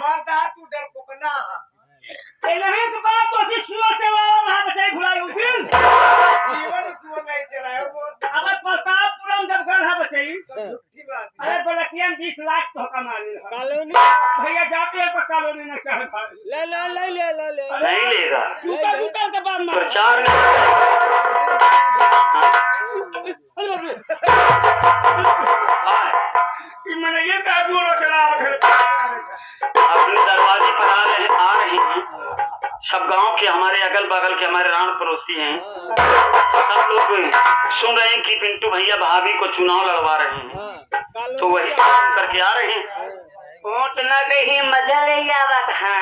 मरदा तू डर पोकना ए नहीं तो बात तो सी सुअर से वाला ना बचाई भुलाई उस दिन जीवन सुअर नहीं चलायो वो अगर प्रतापपुरम जब गढ़ा बचाई झूठी बात अरे बलकियन 20 लाख तो कमा ले कॉलोनी भैया जाते हैं पर कॉलोनी ना चाहे भाई ले ले ले ले ले ले नहीं लेगा जूता जूता के बाद मार प्रचार अरे बाप रे कि मैंने ये क्या जोर चला अपने दरवाजे पर आ रहे हैं सब गांव के हमारे अगल बगल के हमारे राण पड़ोसी हैं सब लोग सुन रहे हैं कि पिंटू भैया भाभी को चुनाव लड़वा रहे हैं तो वही करके आ रहे हैं वोट ना कहीं मजा ले आवत हां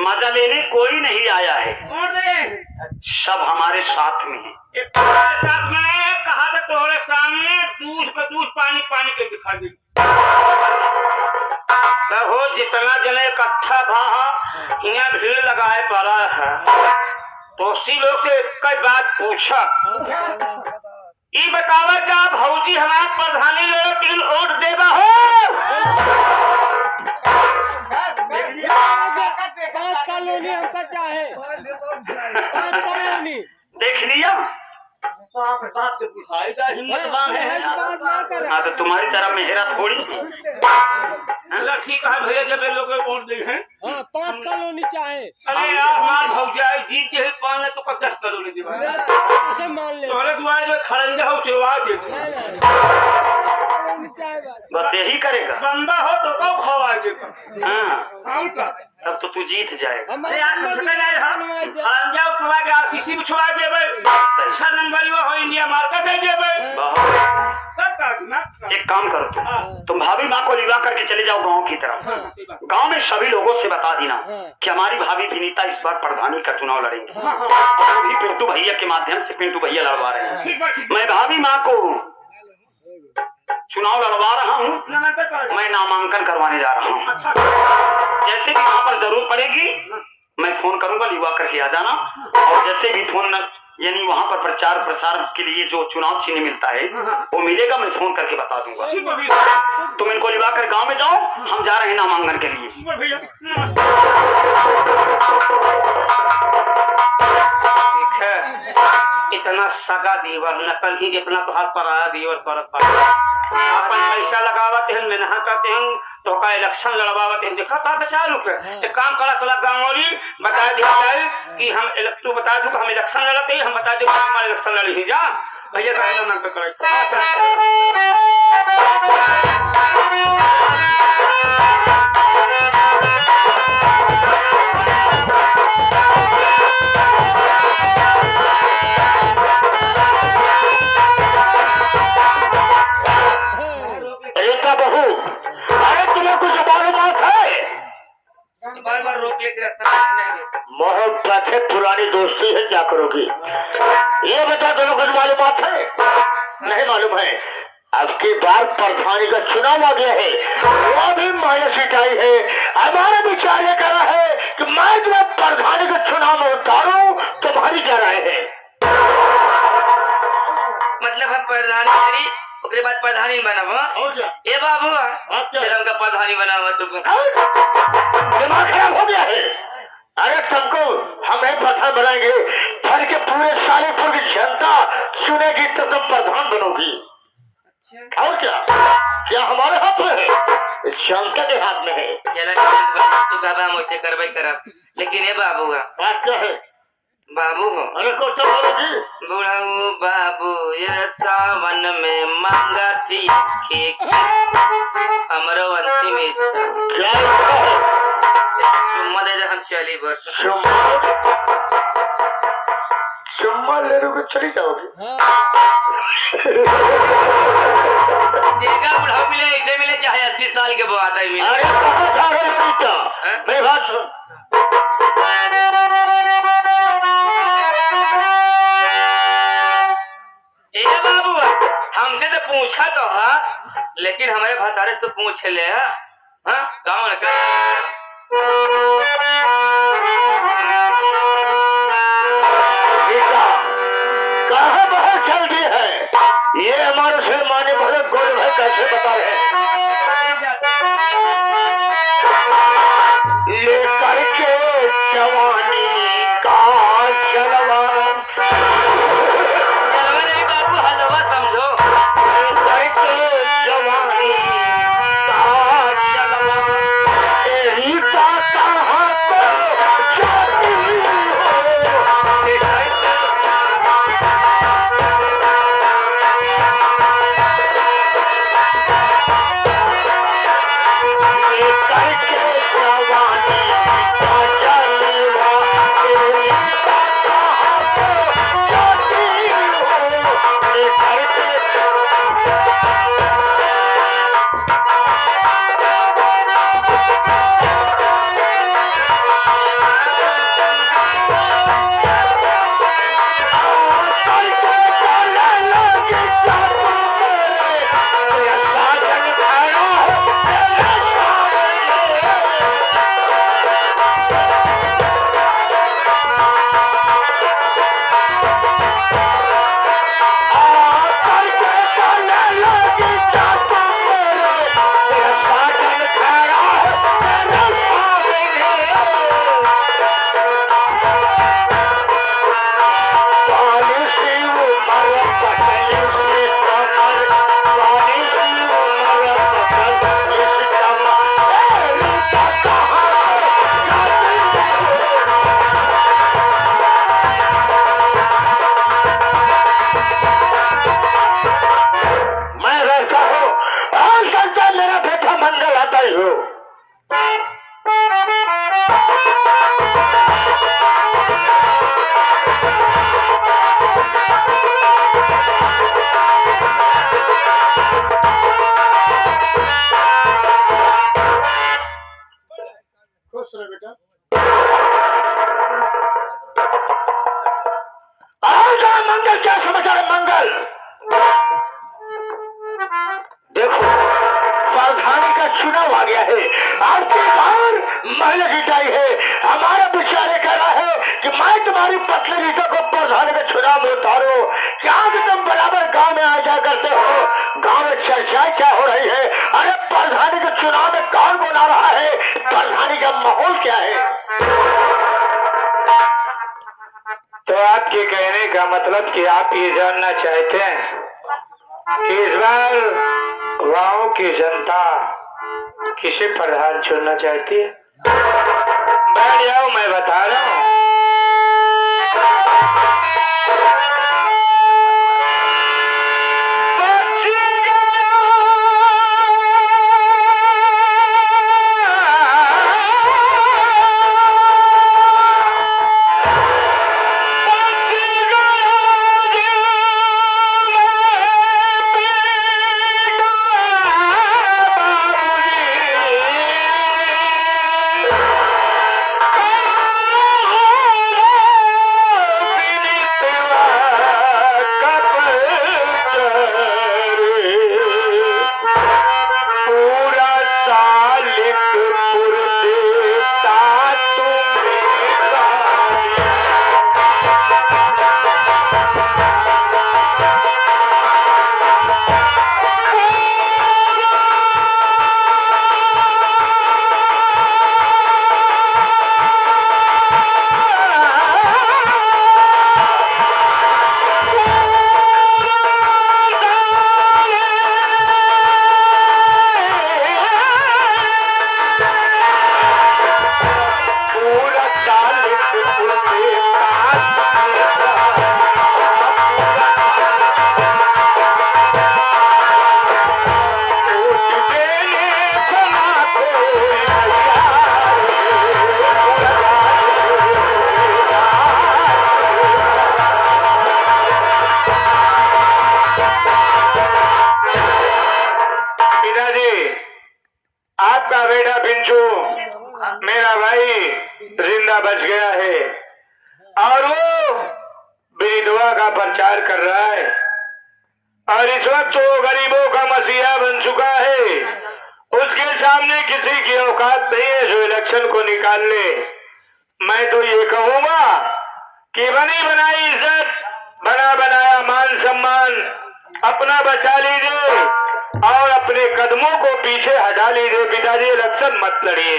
मजा लेने कोई नहीं आया है वोट दे सब हमारे साथ में है एक साथ में कहा था तोरे सामने दूध का दूध पानी पानी के दिखा दी हो जितना जने इकट्ठा भा यहाँ भीड़ लगाए पड़ा है तो उसी लोग से कई बात पूछा ये बतावा क्या भौजी हमारे प्रधानी ले 3 वोट देगा हो पांच कॉलोनी हमका चाहे 5 कॉलोनी देख लिया बाप बाप से बुझाई जा हिम्मत है हाँ तो तुम्हारी तरह मेहरा थोड़ी अल्लाह ठीक है भैया जब ये लोग वोट दे हैं हाँ 5 कॉलोनी चाहे अरे यार हमार भौजाई जीत के 5 लाख तो 10 करोड़ दे ऐसे मान ले तोरे दुआरे में खड़ंजा हो चलवा दे बस यही करेगा बंदा हो तो कब खवा दे हाँ हम का तब तो तू जीत जाएगा अरे यार समझ में नहीं हम खड़ंजा उठवा के आरसीसी में छुड़ा देबे 6 नंबर वो हो इंडिया मार्केट दे देबे सब काटना एक काम करो तुम भाभी माँ को लिवा करके चले जाओ गांव की तरफ गांव में सभी लोगों से बता देना कि हमारी भाभी विनीता इस बार प्रधानी का चुनाव लड़ेंगे और भी पिंटू भैया के माध्यम से पिंटू भैया लड़वा रहे हैं ठीक है मैं भाभी माँ को चुनाव लड़वा रहा हूँ मैं नामांकन करवाने जा रहा हूँ जैसे भी वहाँ पर जरूरत पड़ेगी मैं फोन करूंगा लिवा करके आ जाना और जैसे भी फोन यानी वहाँ पर प्रचार प्रसार के लिए जो चुनाव चिन्ह मिलता है वो मिलेगा मैं फोन करके बता दूंगा तुम इनको लिवा कर गाँव में जाओ हम जा रहे हैं नामांकन के लिए ठीक है इतना सगा दीवर नकल ही जितना तो हाथ पर आया दीवर पर अपन पैसा लगावत हैं मेहनत करते हैं तो का इलेक्शन लड़वावत हैं देखा था बेचारू के एक काम करा थोड़ा गांवोली बता दिया जाए कि हम तू बता दू हम इलेक्शन लड़ते हैं हम बता दो हमारे इलेक्शन लड़ी जा भैया रहना ना करे बार रोक लेके मोहब्बत है पुरानी दोस्ती है क्या करोगी ये बता दोनों कुछ मालूमात है नहीं मालूम है अब की बार प्रधानी का चुनाव आ गया है वो भी माइनस सिटाई है हमारा विचार ये करा है कि मैं तुम्हें प्रधानी के चुनाव में उतारूं तुम्हारी क्या राय है मतलब हम प्रधानी उसके बाद प्रधानी बनावा ये बाबू का प्रधानी बनावा दिमाग खराब हो गया है अरे सबको हम एक प्रधान बनाएंगे भर के पूरे सालेपुर की जनता चुनेगी तो तुम प्रधान बनोगी और क्या हमारे हाथ में है जनता के हाथ में है तो बाबा मुझसे करवाई करा लेकिन ये बाबू बात क्या है बाबू हो अरे कौन बोलोगी बुढ़ाऊ बाबू ये सावन में मांगा थी हमरो अंतिम क्या है चुम्मा दे हम चली बस चुम्मा ले लो चली जाओगी देखा बुढ़ाऊ मिले इसे मिले चाहे 80 साल के बाद ही मिले अरे मेरी बात सुन बाबू हमसे तो पूछा तो लेकिन हमारे भतारे तो पूछ ले कौन कहाँ बहुत जल्दी है ये हमारे से माने भरत गोरे भाई कैसे बता रहे हैं ये करके जवानी का जलवा जलवा नहीं बाबू, हलवा समझो। ये करके जवानी का जलवा यही का कहा तो जाती हो ये करके ये करके जवानी का जलवा यही का कहा तो जाती हो ये करके मैं रहता हूँ और संसार मेरा बेटा मंगल आता ही हो खुश रहे बेटा। और क्या मंगल, क्या समाचार है मंगल? देखो प्रधानी का चुनाव आ गया है, आपकी बार महिला जीताई है। हमारा विचार कह रहा है कि मैं तुम्हारी पत्नी रीता को प्रधानी के चुनाव में उतारू। क्या कि तुम बराबर गांव में आ जा करते हो, गांव में चर्चाएं क्या हो रही है? अरे प्रधानी के चुनाव में कौन कौन आ रहा है, प्रधानी का माहौल क्या है? तो आपके कहने का मतलब कि आप ये जानना चाहते हैं कि इस बार गांव की जनता किसे प्रधान चुनना चाहती है? बैठ जाओ, मैं बता रहा हूँ। आपका बेटा पिंचू मेरा भाई जिंदा बच गया है और वो विधवा का प्रचार कर रहा है और इस वक्त वो गरीबों का मसीहा बन चुका है। उसके सामने किसी की औकात नहीं है जो इलेक्शन को निकाल ले। मैं तो ये कहूंगा कि बनी बनाई इज्जत, बना बनाया मान सम्मान अपना बचा लीजिए और अपने कदमों को पीछे हटा लीजिए पिताजी, इलेक्शन मत लड़िए।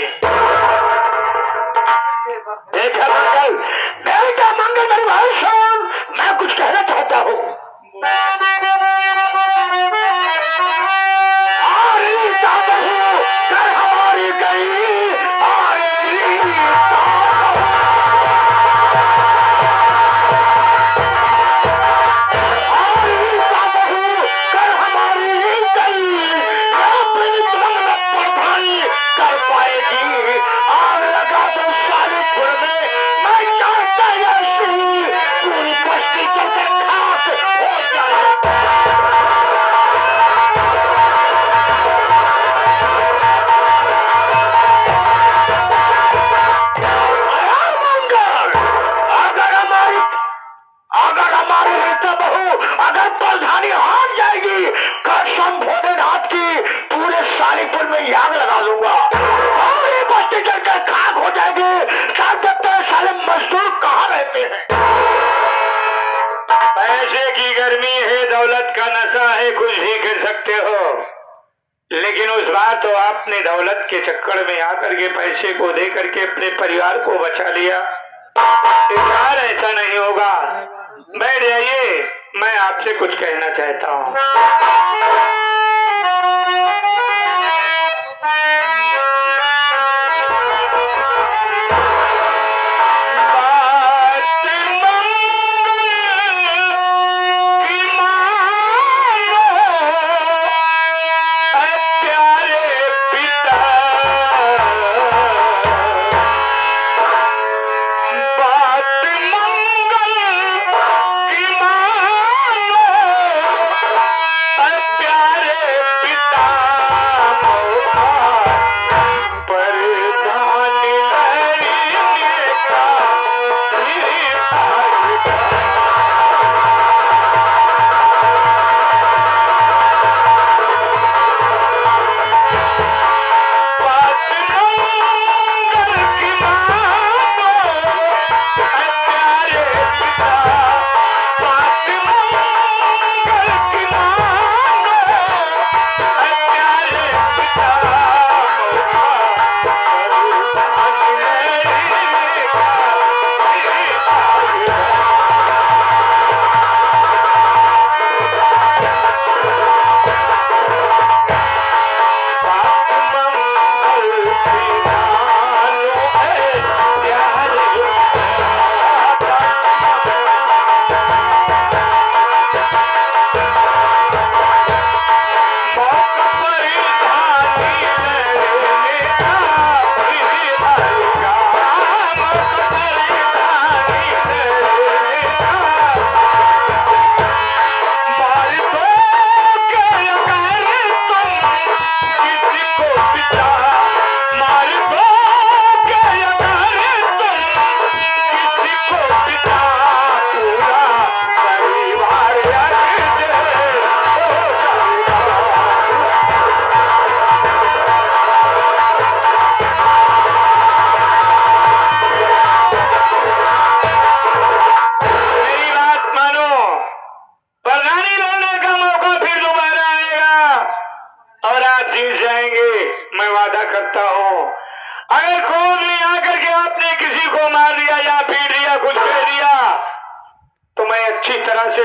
बेटा मंगल, बेटा मंगल मेरे भाई सुन, मैं कुछ कहना चाहता हूँ। हमारी गई कर पाएगी आग लगा तो सालिपुर में मैं जानता पूरी बस्ती चलते खाक हो जाए। अगर हमारी रीता बहू अगर प्रधानी हार जाएगी कसम भोलेनाथ की पूरे सालीपुर में आग लगा दूंगा और ये बस्ती जलकर खाक हो जाएगी। साले मजदूर कहाँ रहते हैं? पैसे की गर्मी है, दौलत का नशा है, कुछ भी कर सकते हो, लेकिन उस बार तो आपने दौलत के चक्कर में आकर के पैसे को दे करके अपने परिवार को बचा लिया। इस बार ऐसा नहीं होगा। बैठ जाइए, मैं आपसे कुछ कहना चाहता हूँ।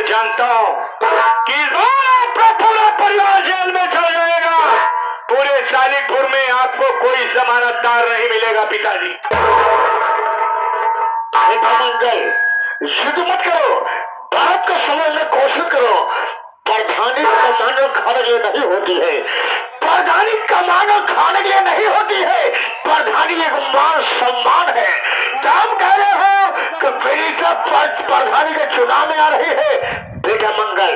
जानता हूं कि पूरा परिवार जेल में चल जाएगा। पूरे सालिकपुर में आपको कोई जमानतदार नहीं मिलेगा पिताजी। मंगल युद्ध मत करो, बात को समझने की कोशिश करो। प्रधानी कमानो खाने के लिए नहीं होती है, प्रधानी कमानो खाने के लिए नहीं होती है। प्रधानी एक मान सम्मान है। हम कह रहे हो कि पीड़िता प्रधानी के चुनाव में आ रही है। बेटा मंगल,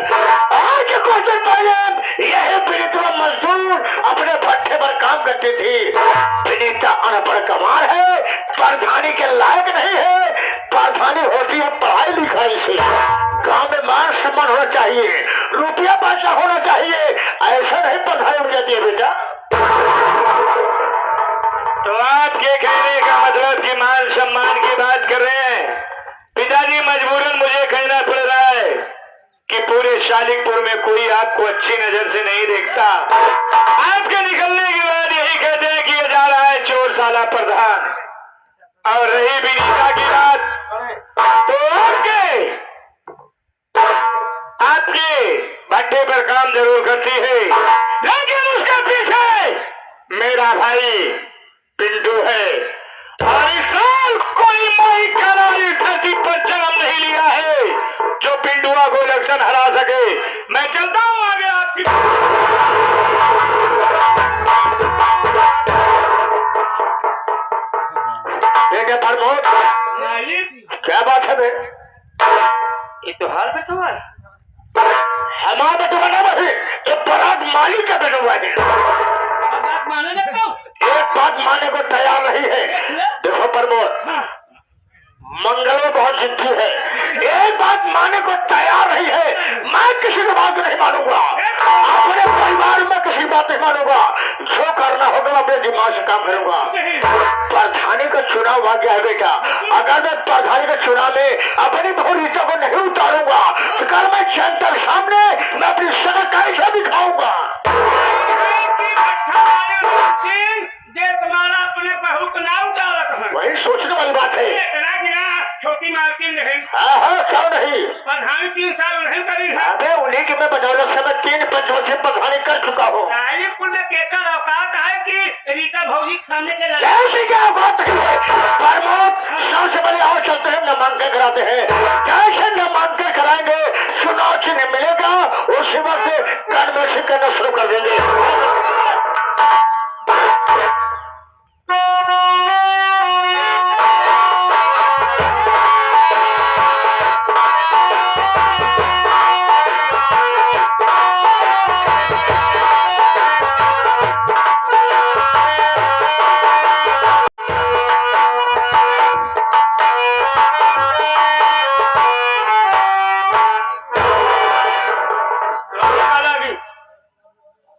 आज कुछ दिन पहले यही पीड़िता मजदूर अपने भट्ठे पर काम करती थी। पीड़िता अनपढ़ कमार है, प्रधानी के लायक नहीं है। प्रधानी होती है पढ़ाई लिखाई से। गांव में मान सम्मान होना चाहिए, रुपया पैसा होना चाहिए। ऐसा नहीं प्रधानी हो जाती है बेटा। तो आपके कहने का मतलब कि मान सम्मान की बात कर रहे हैं। पिताजी मजबूरन मुझे कहना पड़ रहा है कि पूरे शालिकपुर में कोई आपको अच्छी नजर से नहीं देखता। आपके निकलने के बाद यही कहते हैं कि ये जा रहा है चोर साला प्रधान। और रही विनीता की बात, तो आपके भट्टे पर काम जरूर करती है, लेकिन उसके पीछे मेरा भाई पिंटू है। और इस साल कोई माई करारी धरती पर जन्म नहीं लिया है जो पिंडुआ को इलेक्शन हरा सके। मैं चलता हूं आगे आपकी। क्या प्रमोद, क्या बात है बे? ये तो हाल बेटुआ है। हमारा बेटुआ ना भाई, ये बरात मालिक का बेटुआ है। बात माने लगता हूँ। एक बात मानने को तैयार नहीं है। देखो प्रमोद, मंगलो बहुत जिद्दी है, एक बात मानने को तैयार नहीं है। मैं किसी की बात नहीं मानूंगा, अपने परिवार में किसी की बात नहीं मानूंगा। जो करना होगा मैं अपने दिमाग से काम करूंगा। प्रधानी का चुनाव आ गया है बेटा, अगर मैं प्रधानी के चुनाव में अपनी भूमिका को नहीं उतारूंगा तो कल मैं जनता के सामने मैं अपनी सड़क कैसे दिखाऊंगा। तुम्हारा अपने बहू को ना उतारत है, वही सोचने वाली बात है। छोटी मालकिन नहीं, हाँ क्यों नहीं, प्रधानी 3 साल नहीं करी है। अबे उन्हीं की मैं बदौलत से मैं 3-5 वर्ष प्रधानी कर चुका हूँ। राजीपुर में कैसा औकात है कि रीता भौजी के सामने के कैसे क्या बात है प्रमोद, सबसे पहले आओ चलते हैं नामांकन कराते हैं। कैसे नामांकन कराएंगे, चुनाव चिन्ह मिलेगा उसी वक्त कन्वेंशन करना शुरू कर देंगे।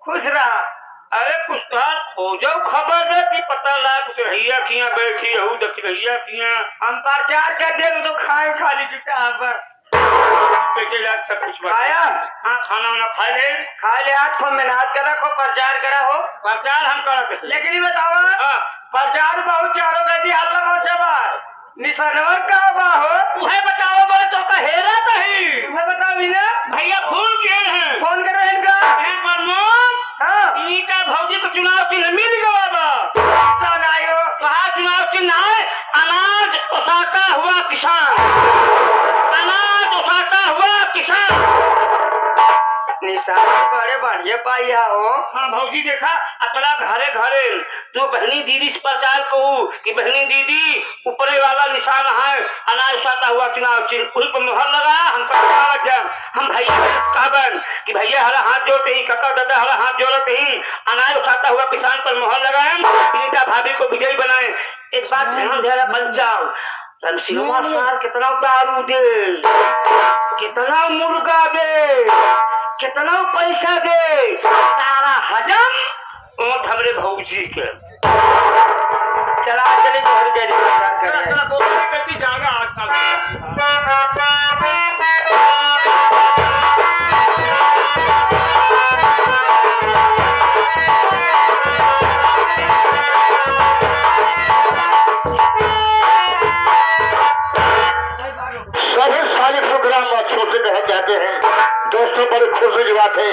खुश रहा। अरे कुछ हो जाओ खबर दे कि पता लाग सहिया किया बैठी हूँ दखिया किया हम प्रचार कर दे तो खाए खाली जुटा बस बेटे लाग सब कुछ खाया। हाँ खाना वाना खा ले आज फोन में हाथ करा को प्रचार करा हो। प्रचार हम करते, लेकिन ये बताओ प्रचार बहुत चारों का दी हल्ला पहुंचा बार निशानवा का बा हो। तुम्हें बताओ बोले तो का हेरा कहीं तुम्हें बताओ ना भैया फोन किए हैं, फोन करो इनका प्रमोद। हाँ नीता भौजी को चुनाव चिन्ह मिल गया कहा चुनाव चिन्ह है अनाज उठाता हुआ किसान, अनाज उठाता हुआ किसान निशान बड़े बढ़िया पाइया हो। हाँ भौजी देखा अतला घरे घरे तू बहनी दीदी से प्रचार कहू कि बहनी दीदी ऊपरे वाला निशान है अनाज उठाता हुआ चुनाव चिन्ह उस पर मुहर लगा। हम भैया कहबन कि भैया हरा हाथ जोड़ते ही कका दादा हरा हाथ जोड़ते ही अनाज उठाता हुआ किसान पर मुहर लगाए, नीता भाभी को विजयी बनाए। एक बात ध्यान दे रहा बन जाओ, तनसीमा सार कितना दारू दे, कितना मुर्गा दे, कितना पैसा दे, सारा हजम और हमरे भौजी के चला चले घर गए जाएगा जाते हैं। दोस्तों बड़ी खुशी की बात है,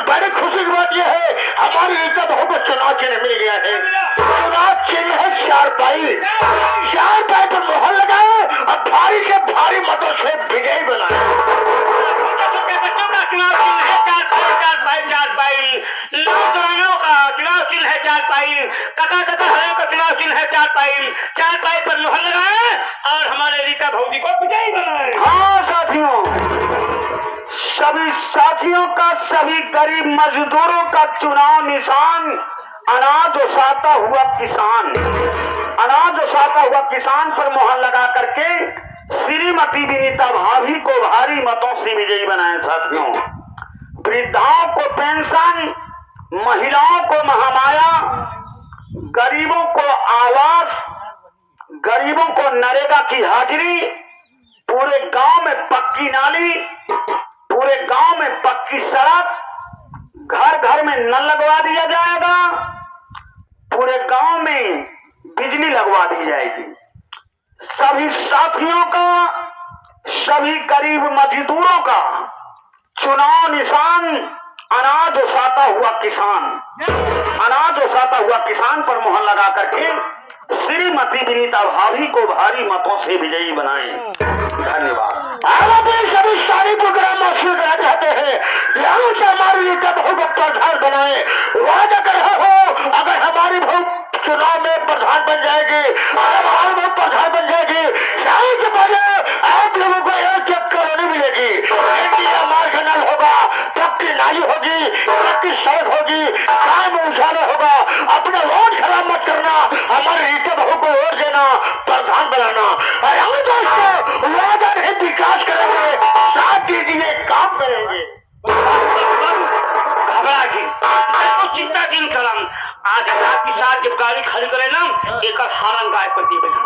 बड़ी खुशी की बात यह है हमारी रीता बहू को चुनाव चिन्ह मिल गया है। चुनाव चिन्ह है 4 पाई पर मोहर लगाए और भारी से भारी मतों से विजयी बनाए। नौजवानों का चुनाव चिन्ह है 4 पाई, कका हरे का चुनाव चिन्ह है 4 पाई पर मोहर लगाए और हमारे रीता भौजी को विजयी बनाए। हाँ साथियों, सभी साथियों का, सभी गरीब मजदूरों का चुनाव निशान अनाज उठाता हुआ किसान, अनाज उठाता हुआ किसान पर मोहर लगा करके श्रीमती विनीता भाभी को भारी मतों से विजयी बनाए। साथियों, वृद्धाओं को पेंशन, महिलाओं को महामाया, गरीबों को आवास, गरीबों को नरेगा की हाजिरी, पूरे गांव में पक्की नाली, पूरे गांव में पक्की सड़क, घर घर में नल लगवा दिया जाएगा, पूरे गांव में बिजली लगवा दी जाएगी। सभी साथियों का, सभी गरीब मजदूरों का चुनाव निशान अनाज उसाता हुआ किसान, अनाज उसाता हुआ किसान पर मोहर लगा करके श्रीमती विनीता भाभी को भारी मतों से विजयी बनाएं। धन्यवाद। हम अपने सभी सारे प्रोग्राम हासिल करना चाहते हैं, यहाँ से हमारी रीता बहू को प्रधान बनाए। वादा कर रहा हो, अगर हमारी बहू चुनाव में प्रधान बन जाएगी, अगर हमारी बहू प्रधान बन जाएगी, यहाँ से पहले आप लोगों को एक कॉलोनी मिलेगी, इंडिया मार्जिनल होगा, पक्की नाली होगी, पक्की सड़क होगी, काम उजाला होगा। अपना वोट खराब मत करना, हमारे रीता बहू को वोट देना, प्रधान बनाना। और हम दोस्तों वादा नहीं, विकास करेंगे, साथ दीजिए, काम करेंगे। घबरा की तो चिंता दिन करम आज रात के साथ जब गाड़ी खड़ी करे ना एक हारन गाय पर दी बैठा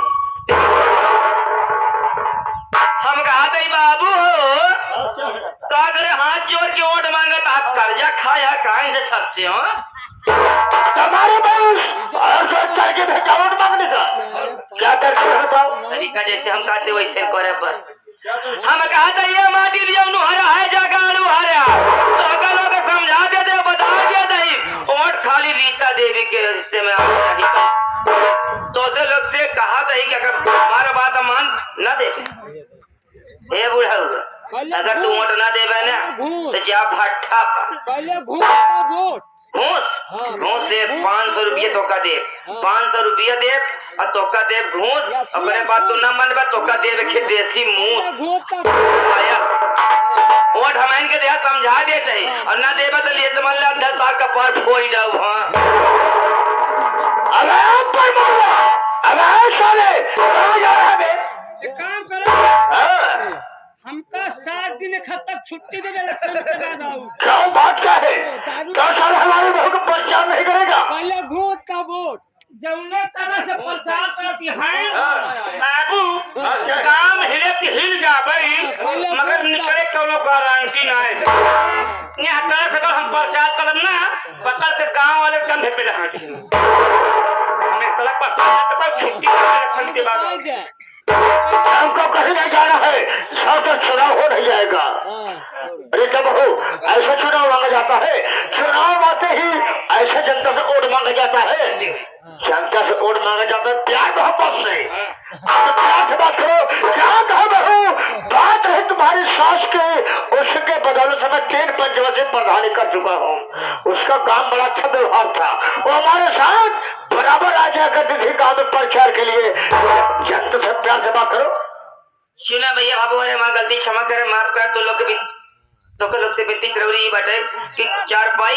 हम कहा थे बाबू हो तो अगर हाथ जोड़ के वोट मांगत आप कर्जा खाया कहाँ से सबसे हो हमारे पास और सोच करके भेजा वोट मांगने का क्या करते हो बताओ। तरीका जैसे हम कहते वैसे करे पर हम कहा था ये माटी दिया हरा है जगाड़ू हरा तो अगर लोग समझा देते बता दिया नहीं वोट खाली रीता देवी के हिस्से में तो लोग से कहा था कि अगर हमारा बात मान न दे हे बुढ़ा अगर तू वोट न देवे ना तो जा भट्ठा पहले घूस घूस दे 500 रुपये तोका दे 500 रुपया दे और तोका दे घूस अपने बात तू न मनबा तोका दे रखे देसी मूस आया वोट हमारे के दे समझा देते और ना देबा तो लिए समझ ला 10 लाख का पास फोड़ जाओ। हां अबे पर बोला अबे साले कहां जा रहा है एक काम करो हां हमका 7 दिन तक छुट्टी दे इलेक्शन के बाद आऊं। क्या बात क्या है क्या साल हमारे बहू को प्रचार नहीं करेगा। पहले घूस का वोट जौने तरह से प्रचार करती है बाबू काम हिले के हिल जा भाई मगर निकले कोनो गारंटी ना है यहाँ तरह से हम प्रचार करम ना पकड़ के गांव वाले कंधे पे रखा हमें सड़क पर छुट्टी इलेक्शन के बाद हमको कहीं नहीं जाना है, सब चुनाव हो नहीं जाएगा। अरे जब हो ऐसा चुनाव मांगा जाता है, चुनाव आते ही ऐसे जनता से वोट मांगा जाता है, जनता से वोट मांगा जाता है प्यार मोहब्बत से। आप प्यार से बात करो, क्या कहा बहू बात है तुम्हारी सास के, उसके बदौलत मैं 3 पंचवर्षीय प्रधानी कर चुका हूँ, उसका काम बड़ा अच्छा व्यवहार था, वो हमारे साथ बराबर आ जाया करती थी गाँव में प्रचार के लिए। जनता से प्यार से बात करो। सुना भैया बाबू अरे माँ गलती क्षमा करे माफ कर तो लोग से विनती जरूरी बाटे कि चारपाई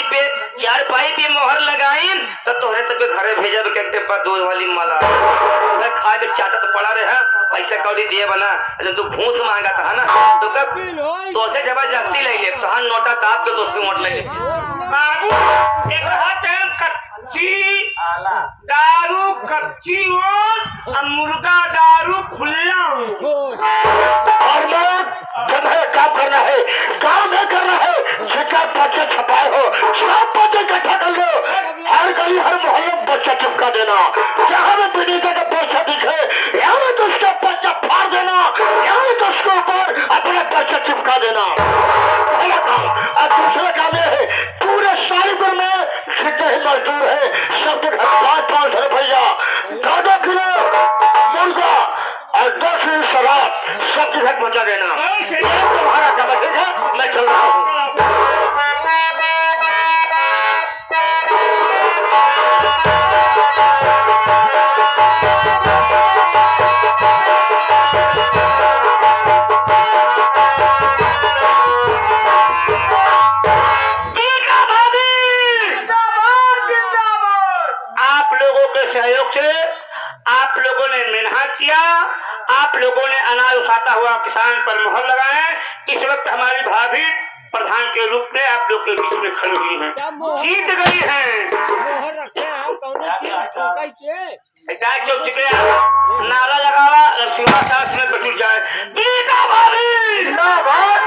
पे मोहर लगाई तो तोहरे तक घरे भेजब के डिब्बा 2 वाली माला मैं खा के चाटा तो पड़ा रहे पैसा कौड़ी दिए बना जब तू घूस मांगा था ना तो कब तो से जबरदस्ती ले ले तो नोटा ताप के दोस्त वोट ले ले बाबू एक हाथ कच्ची दारू कच्ची और मुर्गा दारू खुला और जब है काम करना है, काम है करना है, शिकायत पर्चे छपाए हो, सब पर्चे इकट्ठा कर लो, हर गली हर मोहल्ले में पर्चा चिपका देना, जहाँ में पीड़िता का पर्चा दिखे यहाँ तो उसका पर्चा फाड़ देना, यहाँ तो उसके ऊपर अपना पर्चा चिपका देना। पहला काम। और दूसरा काम यह है पूरे सारीपुर में जितने ही मजदूर है सबके घर 500 रुपया 2 किलो मुर्गा और 10 शराब सबके घर पहुंचा देना। तुम्हारा काम है, मैं चल रहा हूँ। सहयोग से आप लोगों ने मेहनत किया, आप लोगों ने अनाज उठाता हुआ किसान पर मोहर लगाए। इस वक्त हमारी भाभी प्रधान के रूप में आप लोग के बीच में खड़ी हुई हैं, जीत गई हैं। नारा लगावा लक्ष्मी में बटू जाए। जिंदाबाद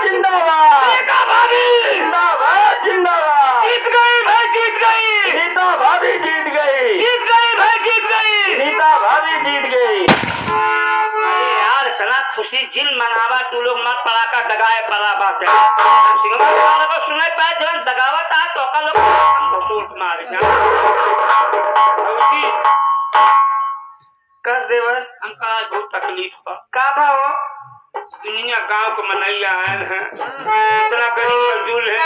जिंदाबाद। भाभी जिंदाबाद जिंदाबाद। जीत गई भाई, जीत गई। नीता भाभी जीत गई, जीत गई भाई, जीत गई। नीता भाभी जीत गई। अरे यार इतना खुशी जिन मनावा तू लोग मत पड़ाका दगाए पराबा के सुने पाए जन दगावा था तो का लोग घसूट मारे कर देवर हमका बहुत तकलीफ का भाव दुनिया गांव को मनैया आए हैं इतना गरीब मजदूर है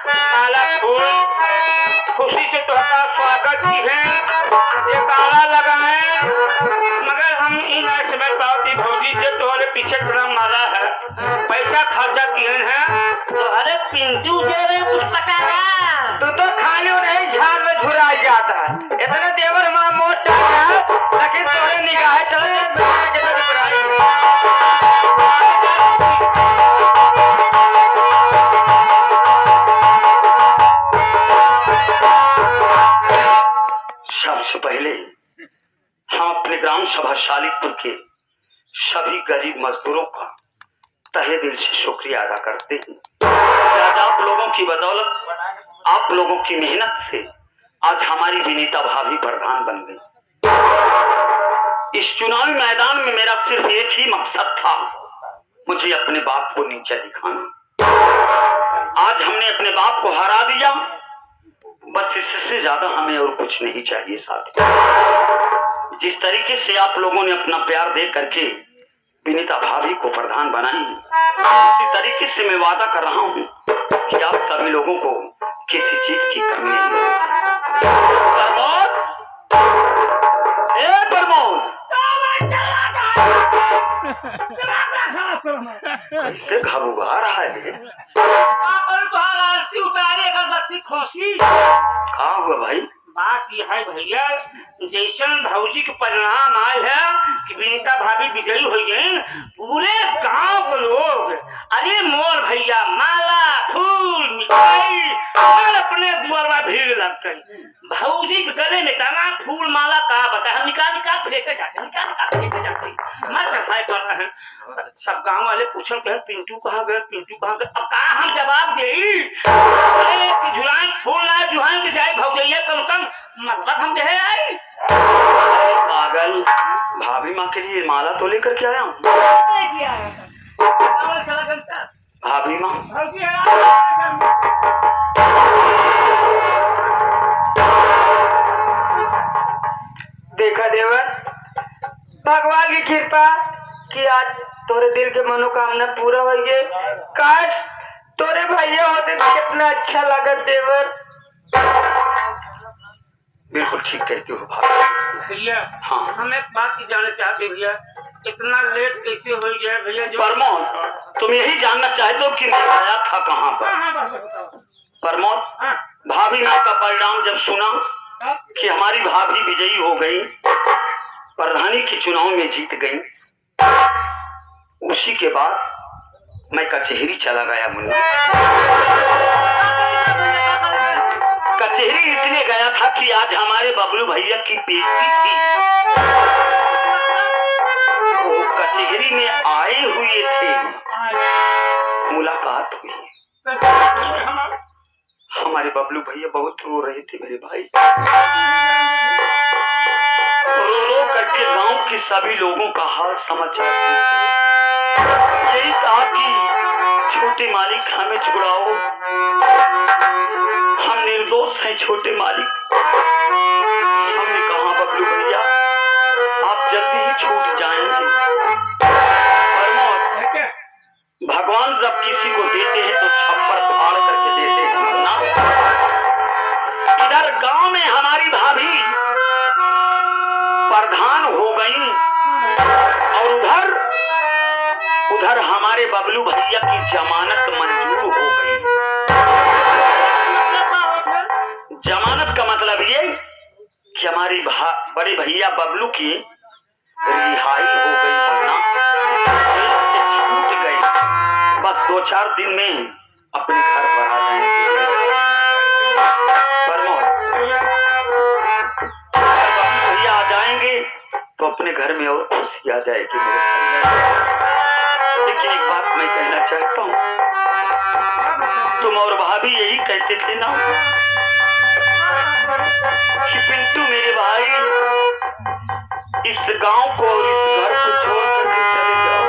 माला फूल खुशी से तोहरा स्वागत की है ये ताला लगाए मगर हम इन समय पावती भौजी से तुम्हारे पीछे थोड़ा मारा है पैसा खर्चा किए हैं तो अरे पिंटू दे रहे कुछ पता है तू तो खाने नहीं झाड़ में झुरा जाता है इतना देवर मां मोट है लेकिन तोरे निगाह चल सबसे पहले हम अपने ग्राम सभा शालिकपुर के सभी गरीब मजदूरों का तहे दिल से शुक्रिया अदा करते हैं। आज आप लोगों की बदौलत, आप लोगों की मेहनत से आज हमारी विनीता भाभी प्रधान बन गई। इस चुनावी मैदान में मेरा सिर्फ एक ही मकसद था, मुझे अपने बाप को नीचे दिखाना। आज हमने अपने बाप को हरा दिया, बस इससे ज्यादा हमें और कुछ नहीं चाहिए साथी। जिस तरीके से आप लोगों ने अपना प्यार दे करके विनीता भाभी को प्रधान बनाई, उसी तरीके से मैं वादा कर रहा हूँ कि आप सभी लोगों को किसी चीज की कमी नहीं होगी। कैसे घबरा रहा है? हाँ हुआ भाई? बात यह है भैया, जैसन भौजी के परिणाम आए है कि विनीता भाभी विजयी हो गई, पूरे गांव के लोग अरे मोर भैया माला फूल मिठाई और अपने द्वार में भीड़ लग गई। भौजी के गले में तना फूल माला का बता हम निकाल फेंके जाते मत सफाई कर रहे हैं। सब गांव वाले पूछन के पिंटू कहाँ गए, पिंटू कहाँ गए। अब कहा हम जवाब दे झुलान फूल ना जुहान के जाए भौजैया कम कम मतलब हम जो आई पागल। भाभी माँ के लिए माला तो लेकर के आया हूँ। भाभी माँ देखा देवर, भगवान की कृपा कि आज तोरे दिल के मनोकामना पूरा हो गए। काश तोरे भैया होते तो कितना अच्छा लगा देवर। बिल्कुल ठीक कहते हो भैया। हाँ हम एक बात की जानना चाहते भैया, इतना लेट कैसे हो गया भैया? प्रमोद तुम यही जानना चाहते हो कि मैं आया था कहाँ पर? प्रमोद भाभी माँ का परिणाम जब सुना कि हमारी भाभी विजयी हो गई, प्रधानी के चुनाव में जीत गई, उसी के बाद मैं कचहरी चला गया। मुन्ना कचहरी इसलिए गया था कि आज हमारे बबलू भैया की पेशी थी। वो कचहरी में आए हुए थे, मुलाकात हुई। हमारे बबलू भैया बहुत रो रहे थे मेरे भाई, रो रो करके गांव के सभी लोगों का हाल समाचार यही था कि छोटे मालिक हमें छुड़ाओ, हम निर्दोष हैं छोटे मालिक। हमने कहा बबलू भैया आप जल्दी ही छूट जाएंगे। भगवान जब किसी को देते हैं तो छप्पर फाड़ करके देते हैं ना। इधर गांव में हमारी भाभी प्रधान हो गई और उधर हमारे बबलू भैया की जमानत मंजूर हो गई। जमानत का मतलब ये कि हमारी बड़े भैया बबलू की रिहाई हो गई, वरना छूट गई। बस 2-4 दिन में अपने घर पर आ जाएंगे। भैया आ जाएंगे तो अपने घर में और खुशी आ जाएगी। लेकिन एक बात मैं कहना चाहता हूँ, तुम और भाभी यही कहते थे ना कि पिंटू मेरे भाई इस गांव को और इस घर को छोड़ करके चले जाओ।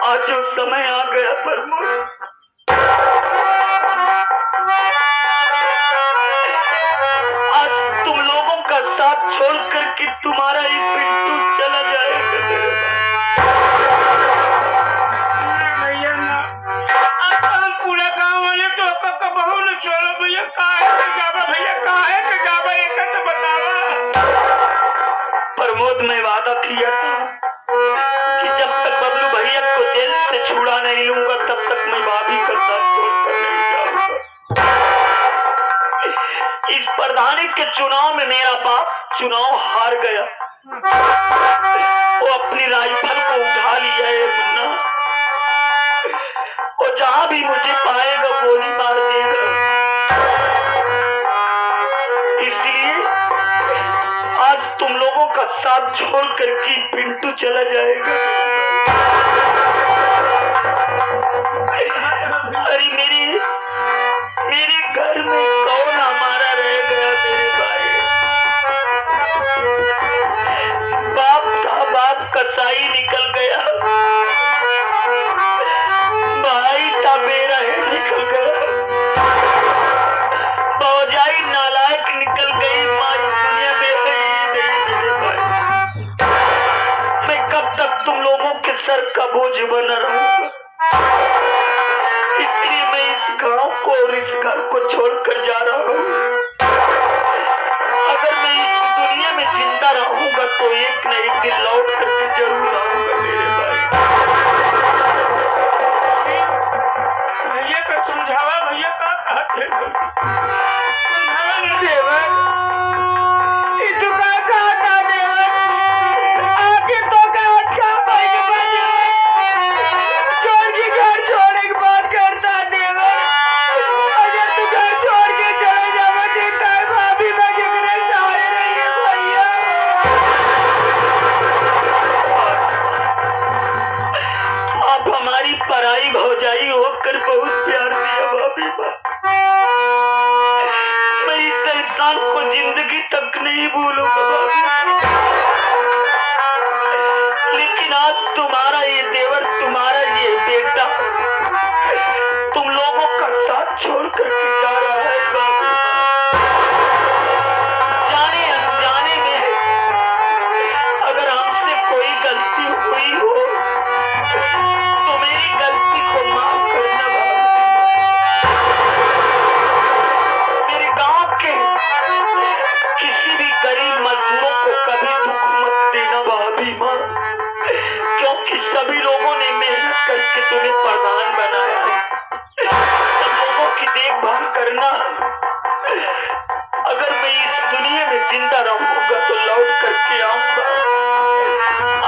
आज जो समय आ गया प्रमोद, आज तुम लोगों का साथ छोड़ करके तुम्हारा ही पिंटू चला जाएगा। भैया ना अब हम पूरा गांव वाले तो का बहु न छोड़ो भैया। काहे के जाबा भैया, काहे के जाबा एक तो बतावा। प्रमोद मैं वादा किया था कि जब तक बबलू भैया को जेल से छुड़ा नहीं लूंगा तब तक मैं भाभी का साथ छोड़कर नहीं जाऊंगा। इस प्रधानी के चुनाव में मेरा बाप चुनाव हार गया, वो अपनी राइफल को उठा लिया है मुन्ना, वो जहां भी मुझे पाएगा गोली मार देगा। इसलिए आज तुम लोगों का साथ छोड़ करके पिंटू चला जाएगा। अरे मेरे घर में कौन हमारा रह गया मेरे भाई। बाप था, बाप कसाई निकल गया, भाई था मेरा है निकल गया, भौजाई नालायक निकल गई, माँ दुनिया में है ही नहीं मेरे भाई। मैं कब तक तुम लोगों के सर का बोझ बना रहूंगा। इसलिए मैं इस गांव को और इस घर को छोड़कर जा रहा हूँ। अगर मैं इस दुनिया में जिंदा रहूंगा तो एक न एक दिन लौट करके जरूर आऊंगा मेरे भाई। भैया को समझावा भैया का कहते समझावा न देवर। ई तू का कहता देवर, आके तो का अच्छा भाई बने छोड़ के घर छोड़ने की बात करता देवर। अगर तू घर छोड़ के चले जावे तो तार भाभी बजे मेरे सहारे रहिए भैया। आप हमारी पराई भौजाई होकर बहुत प्यार दिया भाभी। मैं इस एहसान को जिंदगी तक नहीं भूलूंगा भाभी। लेकिन आज तुम्हारा ये देवर, तुम्हारा ये बेटा तुम लोगों का साथ छोड़ करके जा रहा है भाभी। जाने अनजाने में अगर हमसे कोई गलती हुई हो तो मेरी गलती को माफ करना भाभी। मेरे गांव के किसी भी गरीब मजदूरों को कभी दुख मत देना भाभी माँ, क्योंकि सभी लोगों ने मेहनत करके तुम्हें प्रधान बनाया। सब लोगों की देखभाल करना। अगर मैं इस दुनिया में जिंदा रहूंगा तो लौट करके आऊंगा।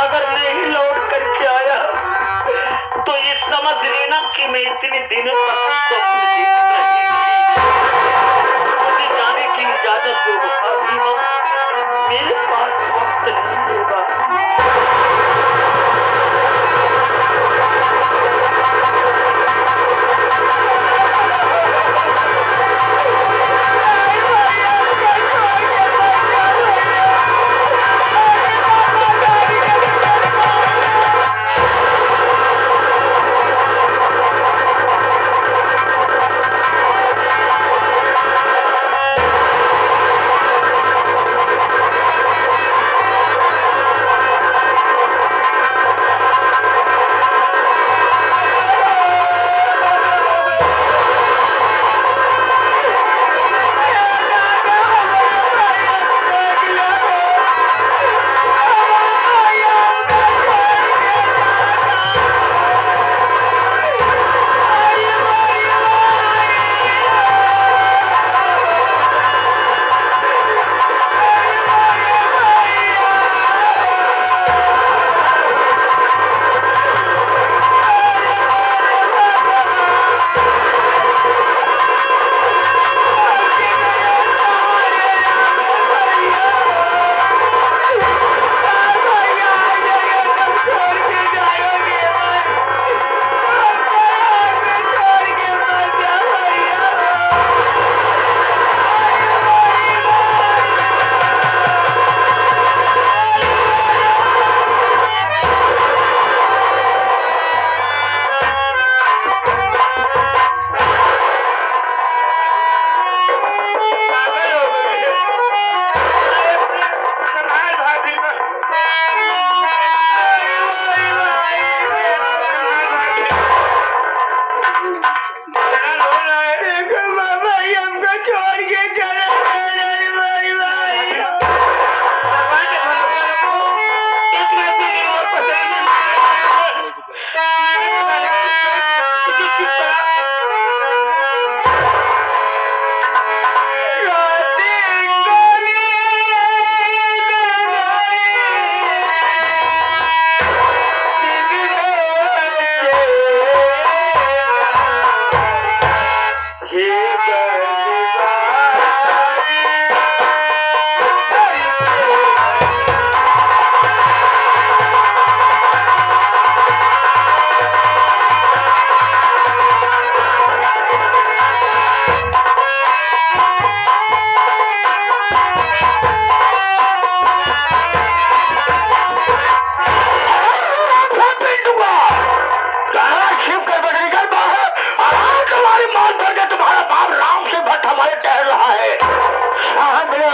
अगर नहीं लौट करके आया तो ये समझ लेना कि मैं इतने दिनों तक स्वप्न देख रही थी। मुझे जाने की इजाजत दो भाभी माँ, मेरे पास वक्त नहीं होगा।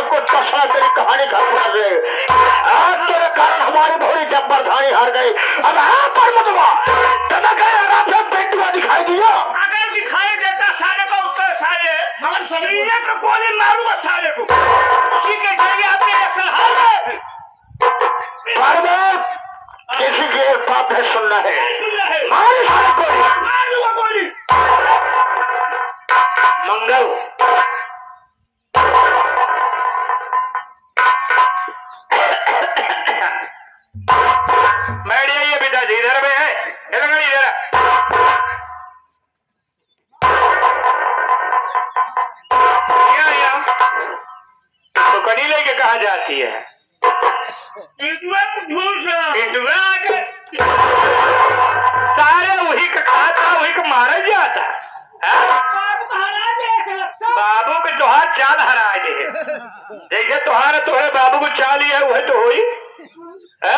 को कसरा तेरी कहानी खत्म कर दे। आज तेरे कारण हमारी भोरी जब्बर धानी हार गई। अब हाँ पर मतवा तुम्हें कहे आराम से पेटुआ दिखाई दिया। अगर दिखाई देता साले का उत्तर साले मगर सीने पे गोली मारूंगा साले को। उसी के जरिए आपने इलेक्शन हार गए। किसी की एक बात है सुनना है। मारूंगा गोली। मंगल बैठ जाइए पिताजी, इधर में है, इधर इधर। तो कड़ी लेके कहाँ जाती है? सारे वही का खाता वही का मारा जाता है। बाबू के तुहार चाल हरा दे, जैसे तुहार तोहरे बाबू को चाल ही है वह तो हुई है।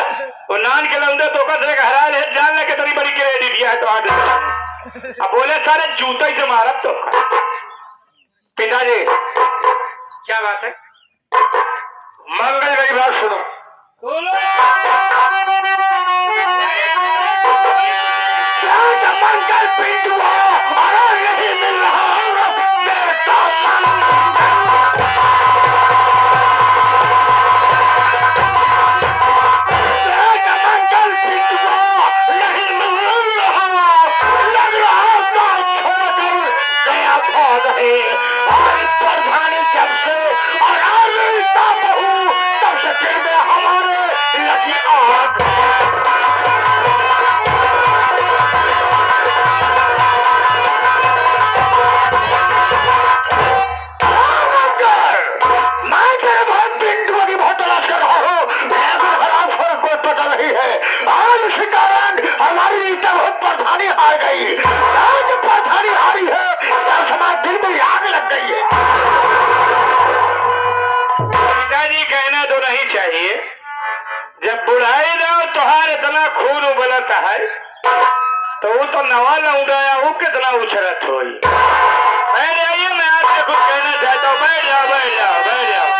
वो नान के लंदे तो का हरा ले जान ले के तरी बड़ी क्रेडिट है तो अब बोले सारे जूते से मारा तो। पिताजी क्या बात है? मंगल मेरी बात सुनो। मंगल पिंटुआ अरे नहीं मिल रहा बेटा मंगल पिंटुआ नहीं मिल रहा। लग रहा था छोड़कर गया भाग है। और प्रधानी जब से और आविता बहू तब से दिल में हमारे लगी आग। मैं तेरे बहुत पिंटुआ की बहुत तलाश कर रहा हूँ। कोई पता नहीं है। आज इसी कारण हमारी रीता बहुत प्रधानी हार गई। आज प्रधानी हारी है तब हमारे दिल में आग लग गई है। पिताजी कहना तो नहीं चाहिए, जब बुढ़ाई जाओ तुहार इतना खून उबलता है तो वो तो नवा लौटाया वो कितना उछरत हो। बैठ जाइए, मैं आपसे कुछ कहना चाहता हूँ। बैठ जाओ बैठ जाओ बैठ जाओ।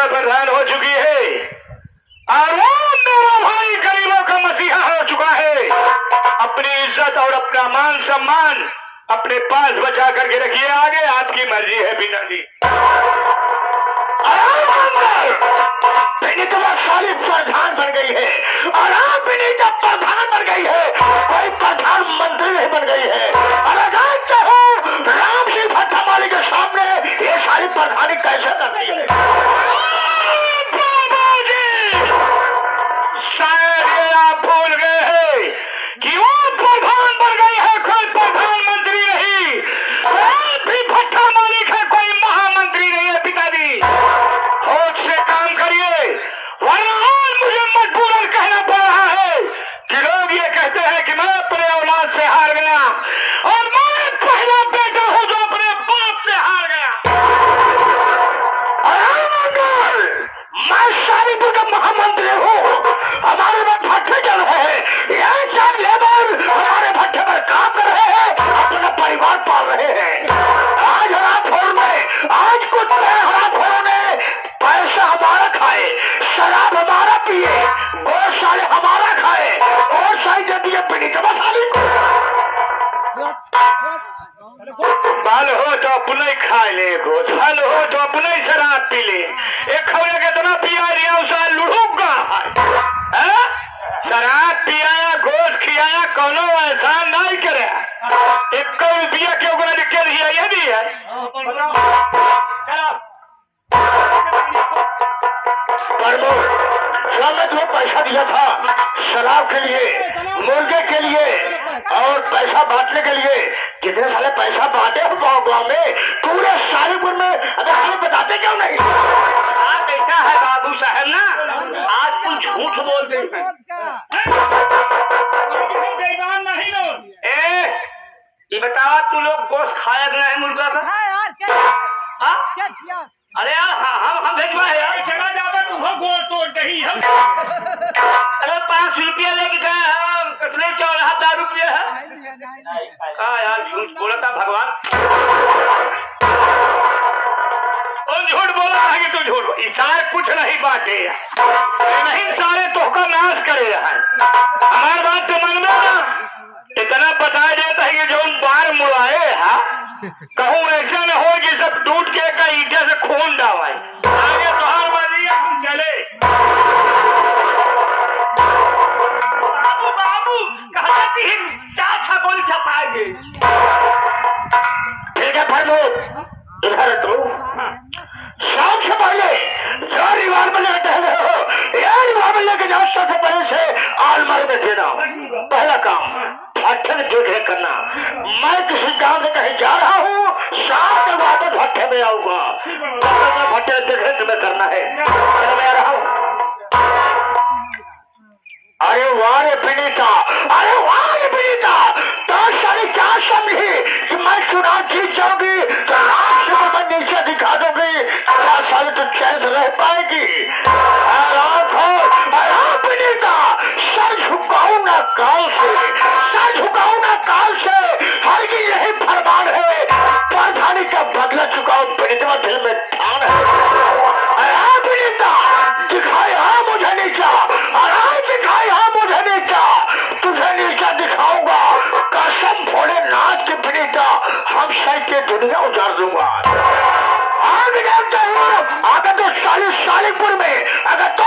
प्रधान हो चुकी है और वो मेरा भाई गरीबों का मसीहा हो चुका है। अपनी इज्जत और अपना मान सम्मान अपने पास बचा करके रखिए, आगे आपकी मर्जी है पिताजी। विनीता साली प्रधान बन गई है और आप विनीता प्रधान बन गई है, कोई प्रधानमंत्री नहीं बन गई है। और अगर चाहो राम सिंह भट्टा माली के सामने ये सारी प्रधानी कैसे करती है? शायद ये आप भूल गए हैं कि वो प्रधान बन गई है, कोई प्रधानमंत्री नहीं। आप भी भट्टा मालिक है, कोई महामंत्री नहीं है पिताजी। होश से काम करिए, वरना आज मुझे मजबूरन कहना पड़ रहा है कि लोग ये कहते हैं कि मैं अपने औलाद से हार गया और मैं पहला बेटा हूं जो अपने बाप से हार गया। मैं शारीपुर का महामंत्री हूँ, हमारे में भट्टे चल रहे हैं, यह चार लेबर हमारे भट्टे पर काम कर रहे हैं, अपना परिवार पाल रहे हैं। आज हरामखोर में, आज कुछ हरामखोरों ने पैसा हमारा खाए, शराब हमारा पिए, गोश्त साले हमारा खाए और सारी दे दिए पीने मसाले को। बाल हो तो अपने खा ले गोश्त, फल हो तो अपने शराब पी ले। एक खबरे कितना पिया रिया उसा लुढ़ूगा है, शराब पियाया गोश्त खियाया कोनो ऐसा नहीं करे। एक रुपया क्यों कर दिया ये भी है। मैं तुम्हें पैसा दिया था शराब के लिए, मुर्गे के लिए और पैसा बांटने के लिए। कितने साले पैसा बांटे हो गाँव में, पूरे सारीपुर में, अगर हमें बताते क्यों नहीं? आप ऐसा है बाबू साहब ना, आज तुम झूठ बोलते हैं। नहीं लोग ये बतावा तू लोग गोश्त खाया कि नहीं मुर्गा का? हाँ? अरे यार हम भेजवा है यार, चला जाता तू हो गोल तोड़ दही हम। अरे 5 रुपया लेके गए हम, कितने 4,000 रुपया है। हाँ यार झूठ बोलता भगवान, और झूठ बोला है कि तू झूठ, इशारे कुछ नहीं बांटे नहीं, सारे तो का नाश करे हैं। हमारी बात तो मन में ना इतना बता देता है कि जो बार मुड़ाए है कहूँ ऐसा न हो कि सब टूट के का ईटा से खून डावाए। आगे तो हर मर्जी तुम चले। बाबू बाबू कहा चार छागोल छपाएंगे। ठीक है फरमूद, इधर तो शाम से पहले जो रिवाल्वर लेकर टहले हो, यह रिवाल्वर लेके जाओ, सबसे पहले से आलमारी में देना। पहला काम भट्टे में देख रेख करना। मैं किसी गांव से कहीं जा रहा हूँ, शाम के वापस भट्टे में आऊंगा, भट्टे देख रेख तुम्हें करना है। मैं आ रहा हूँ। अरे वाह रे विनीता, अरे वाह रे विनीता, तो सारी क्या समझी कि मैं चुनाव जीत जाऊंगी तो रात से मैं नीचे दिखा दूंगी, क्या सारी तो चैन से रह पाएगी? विनीता, सर झुकाऊ ना काल से, सर झुकाऊ ना काल से, हर की यही फरमान है, प्रधानी का बदला चुकाओ विनीता दिल में ठान है। विनीता दिखाए हाँ मुझे नीचा, दिखाए हाँ मुझे नीचा, तुझे नीचा दिखाऊंगा, कसम फोड़े नाच की विनीता, हम सही के दुनिया उजाड़ दूंगा। आगे जानते हो, अगर तो सालीपुर में, अगर तो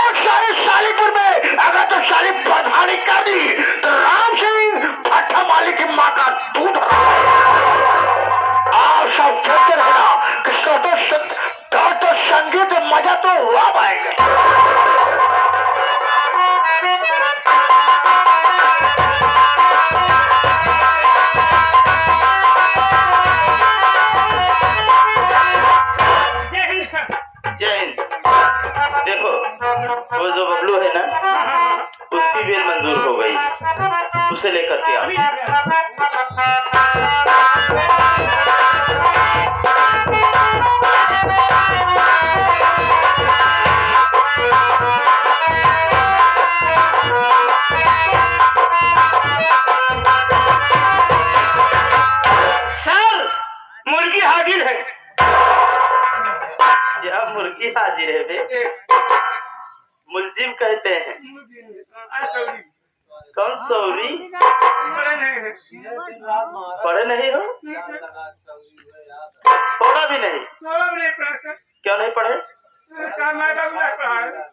सालीपुर में, अगर तो साली प्रधानी कर दी तो राम सिंह भट्टा माली की माँ का दूध आप सब कहते रहना, किसको तो संगीत मजा तो वाप आएगा। जय हिंद। देखो वो जो बबलू है ना, उसकी बेल मंजूर हो गई, उसे लेकर के आओ। सर मुर्गी हाजिर है। मुर्गी हाजिर है बे। मुजिब कहते हैं। सॉरी कौन सौरी? बड़े नहीं है पढ़े नहीं हो? थोड़ा भी नहीं? थोड़ा भी नहीं पढ़ा सर क्यों नहीं पढ़े? सर मैडम ने पढ़ाया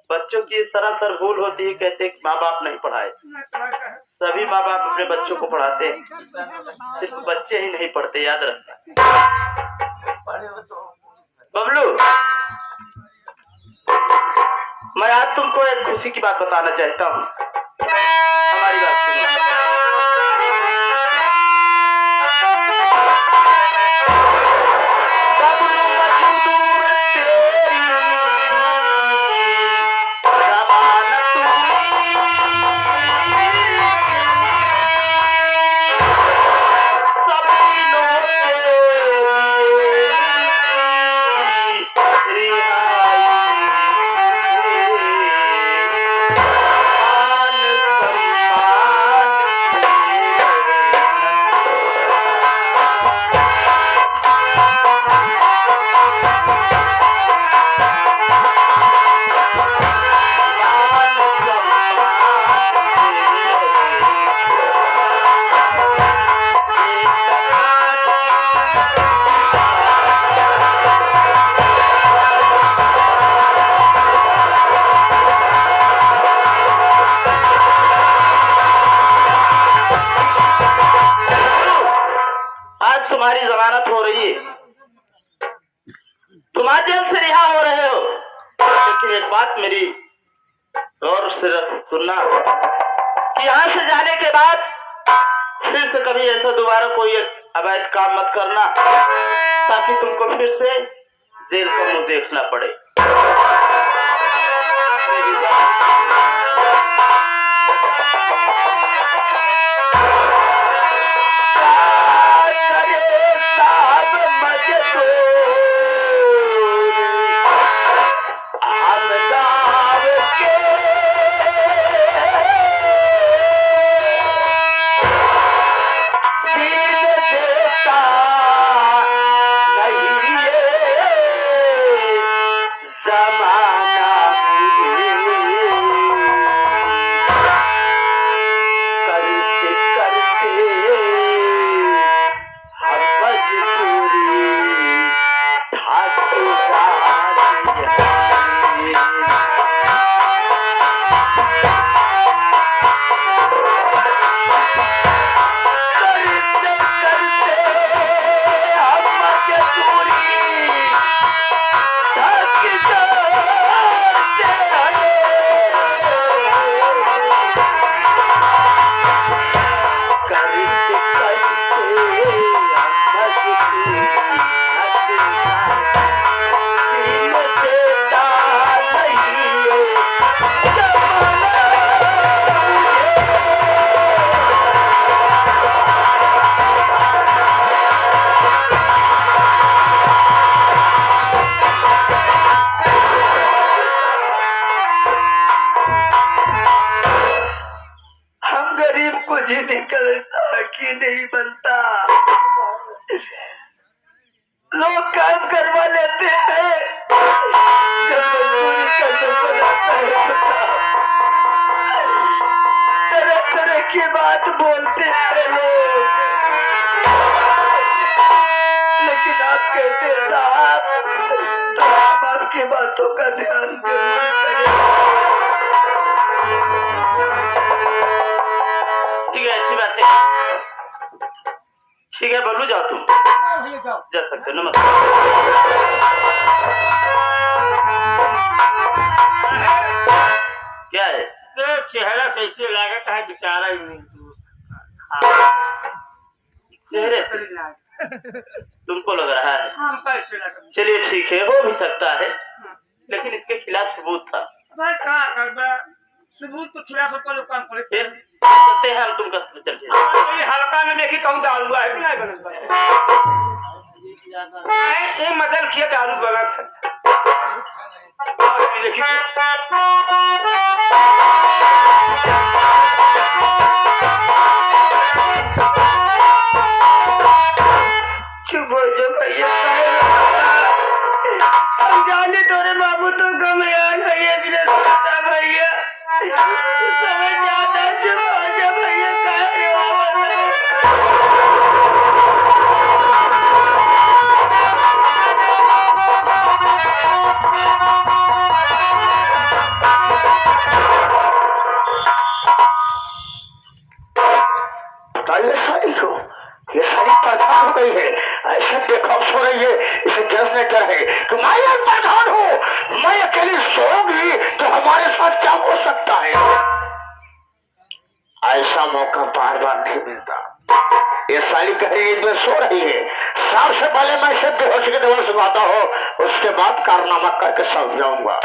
बच्चों की इस तरह सर भूल होती है, कहते हैं माँ बाप नहीं पढ़ाए। नहीं पढ़ाया है सभी माँ बाप अपने बच्चों को पढ़ाते हैं, सिर्फ बच्चे ही नहीं पढ़ते, याद रखना। बबलू, मैं आज तुमको एक खुशी की बात बताना चाहता हूँ। हमारी बात सुनो। तुम्हारी जमानत हो रही है, तुम आज जेल से रिहा हो रहे हो, लेकिन एक बात मेरी गौर से सुनना कि यहाँ से जाने के बाद फिर से कभी ऐसा दोबारा कोई अवैध काम मत करना, ताकि तुमको फिर से जेल का मुंह देखना पड़े। नहीं बनता, लोग काम करवा लेते हैं, जब मजदूरी का जब आता है तरह तरह की बात बोलते हैं लोग, लेकिन आप कहते हैं साहब तो आप आपकी बातों का ध्यान जरूर करें। ठीक है, अच्छी बात है, ठीक है बबलू जाओ, तुम जा सकते हो। नमस्कार। क्या है? चेहरा से ऐसे लागत है बेचारा ही नहीं, चेहरे से तुमको लग रहा है? चलिए ठीक है, हो भी सकता है, लेकिन इसके खिलाफ सबूत था। सबूत के खिलाफ काम करे फिर कहते हैं हम तुमका चलिए हल्का में देखी कहूँ दारू हुआ है कि नहीं बनल ये मदन किया दारू बनल चुप हो जो भैया, जाने तोरे बाबू तो कम यार भैया समझ आता है भैया कहे बताइए सारी को ये सारी परेशान हो गई है, ऐसे बेखौफ हो रही है, इसे जजने डर है कि मैं एक प्रधान हूँ, मैं अकेली सोऊंगी तो हमारे साथ क्या हो सकता है। ऐसा मौका बार बार नहीं मिलता। ये साली कहीं नींद में सो रही है, सबसे पहले मैं इसे बेहोशी की दवा सुनाता हूँ, उसके बाद कारनामा करके समझाऊंगा।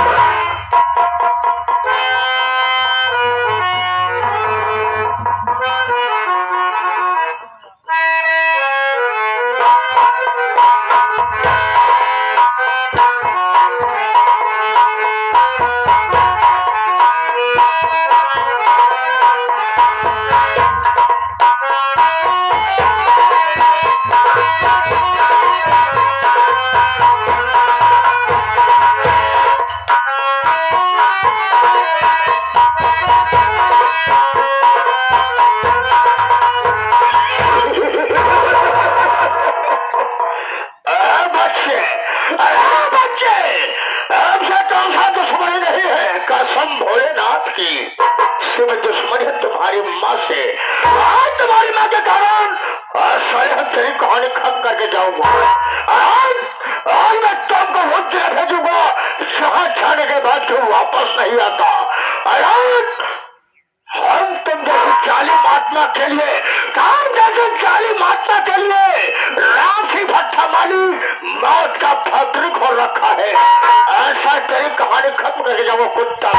कसम भोलेनाथ की, सिर्फ दुश्मनी है तुम्हारी माँ से। आज तुम्हारी माँ के कारण तेरी कहानी खत्म करके जाऊंगा। आज मैं तुमको वो जगह भेजूंगा जहाँ जाने के बाद तुम वापस नहीं आता। हम तुम जैसे जाली महात्मा के लिए, काम जैसे जाली महात्मा के लिए राम सिंह भट्टा माली मौत का भद्रिक हो रखा है। ऐसा तेरी कहानी खत्म करके जाओ कुत्ता।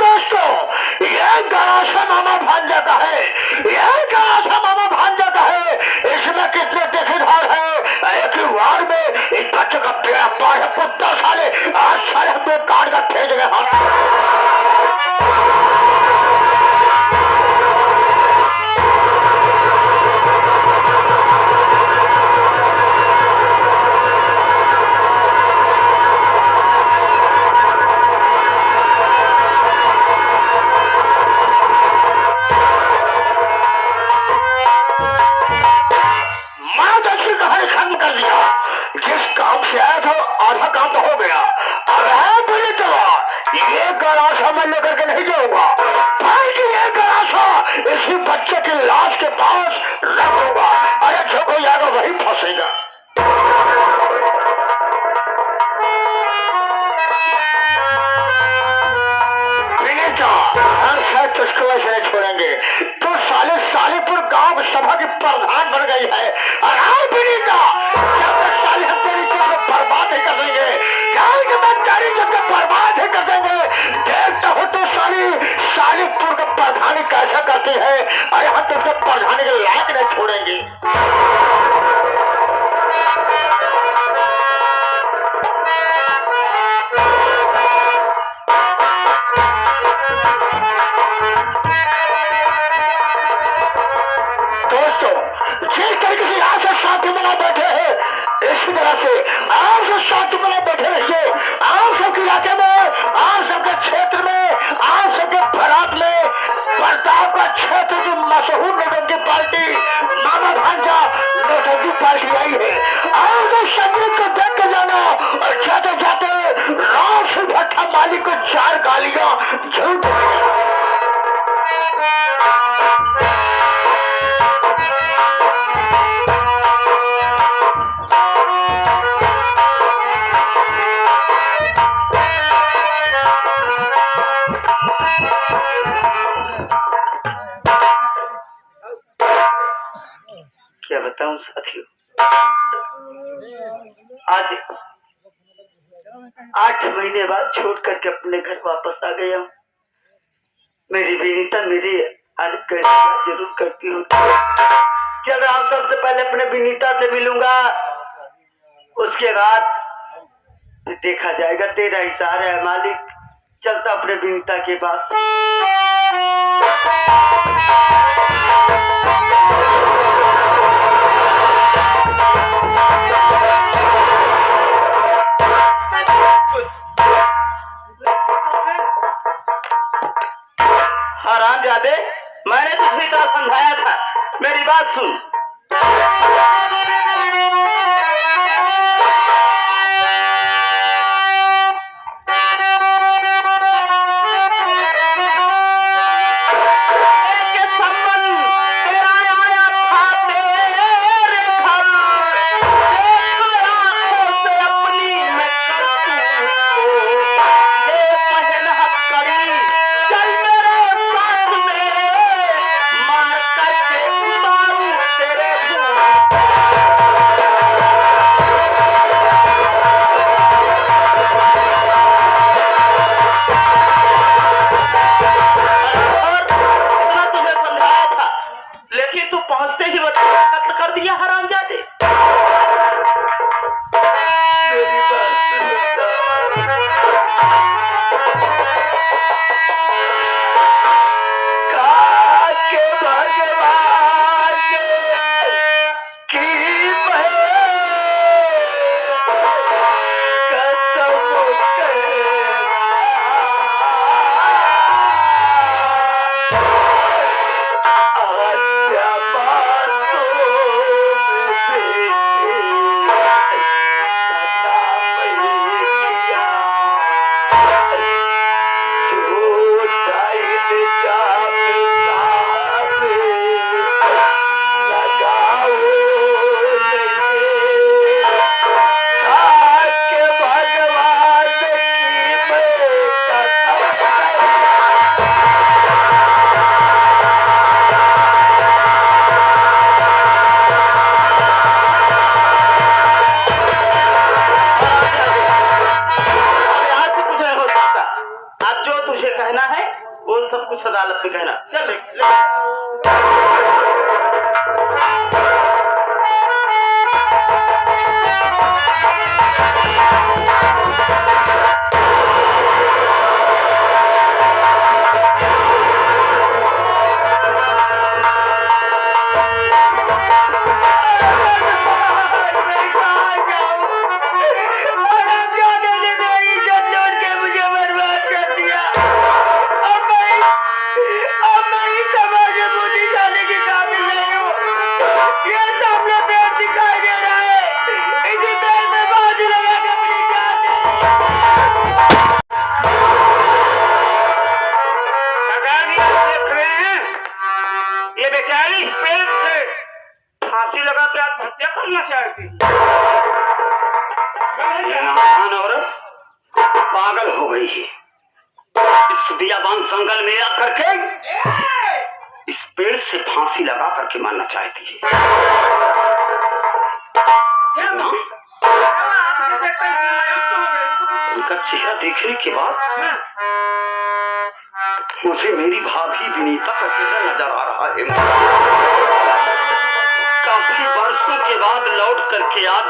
दोस्तों, यह गणाशा मामा भांजा का है, यह गणाशा मामा भांजा का है। इसमें कितने ठेकेदार है, एक ही वार में इस बच्चे का पेड़ा पार है। कुत्ता साले आज साले हमको काट कर फेंक गए हाथ। जिस काम से आया था आधा काम तो हो गया, अब है बोले तो ये गरासा मैं लेकर के नहीं जाऊंगा, बल्कि ये गरासा इसी बच्चे की लाश के पास रखूंगा। अरे जो कोई आएगा वही फंसेगा। तुझको ऐसे नहीं छोड़ेंगे। तो साले सालीपुर गांव सभा की प्रधान बन गई है। साले हम तेरी इज्जत को बर्बाद ही कर देंगे, तेरी इज्जत को बर्बाद ही कर देंगे। देखता हो तो सालीपुर का प्रधानी कैसा करती है। अरे हम तुझको प्रधानी के लायक नहीं छोड़ेंगे। जिस तरीके से यहाँ से शांति बना बैठे हैं, इसी तरह से आप सब शांति बना बैठे रहिए। आप सबके इलाके में, आप सबके क्षेत्र में, आप सबके फराक में प्रताप का क्षेत्र की मशहूर नौटंकी पार्टी मामा भांजा नौटंकी पार्टी आई है। आप तो संगीत को देख के जाना और जाते जाते राम सिंह भट्टा माली को 4 गालियां जरूर। क्या बताऊं साथियों, आज 8 महीने बाद छोड़ करके अपने घर वापस आ गया हूँ। मेरी विनीता मेरी जरूर करती हूँ। चल रहा हूँ, सबसे पहले अपने विनीता से मिलूंगा, उसके बाद देखा जाएगा। तेरा इशारा है मालिक, चलता अपने विनीता के पास। आखिरी तरह समझाया था, मेरी बात सुन। लेकिन तू पहुंचते ही कत्ल कर दिया हरामजादे। मेरी बात सुनता के भगवान की कुछ अदालत में कहना। चल पागल हो गई है। इस बियाबान जंगल में आकर के इस पेड़ से फांसी लगा करके मारना चाहती है। उनका चेहरा देखने के बाद मुझे मेरी भाभी विनीता का चेहरा नजर आ रहा है। काफी वर्षों के बाद लौट करके आज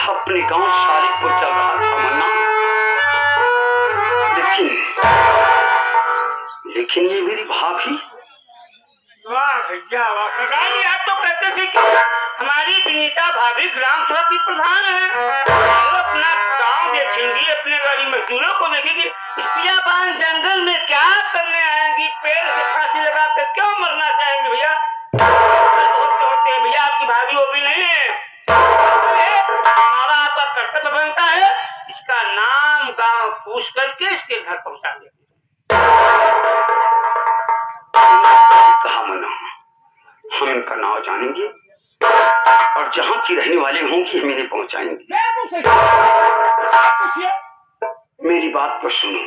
अपने गांव शालीपुर चल रहा था मन्ना, लेकिन ये मेरी भाभी। वाह भैया वाह, आप तो कहते थे कि हमारी विनीता भाभी ग्राम सभा की प्रधान है, वो अपना गांव देखेंगी, अपने गरीब मजदूरों को देखेंगी। बियाबान जंगल में क्या करने आएंगी? पेड़ से फांसी लगा कर क्यों मरना चाहेंगे भैया? होते हैं भैया, आपकी भाभी वो भी नहीं है। हमारा आपका कर्तव्य बनता है इसका नाम गांव पूछ करके इसके घर पहुंचा दे। कहा मना, हम इनका नाम जानेंगे और जहाँ की रहने वाले होंगी हम इन्हें पहुंचाएंगे। मेरी बात को सुनो।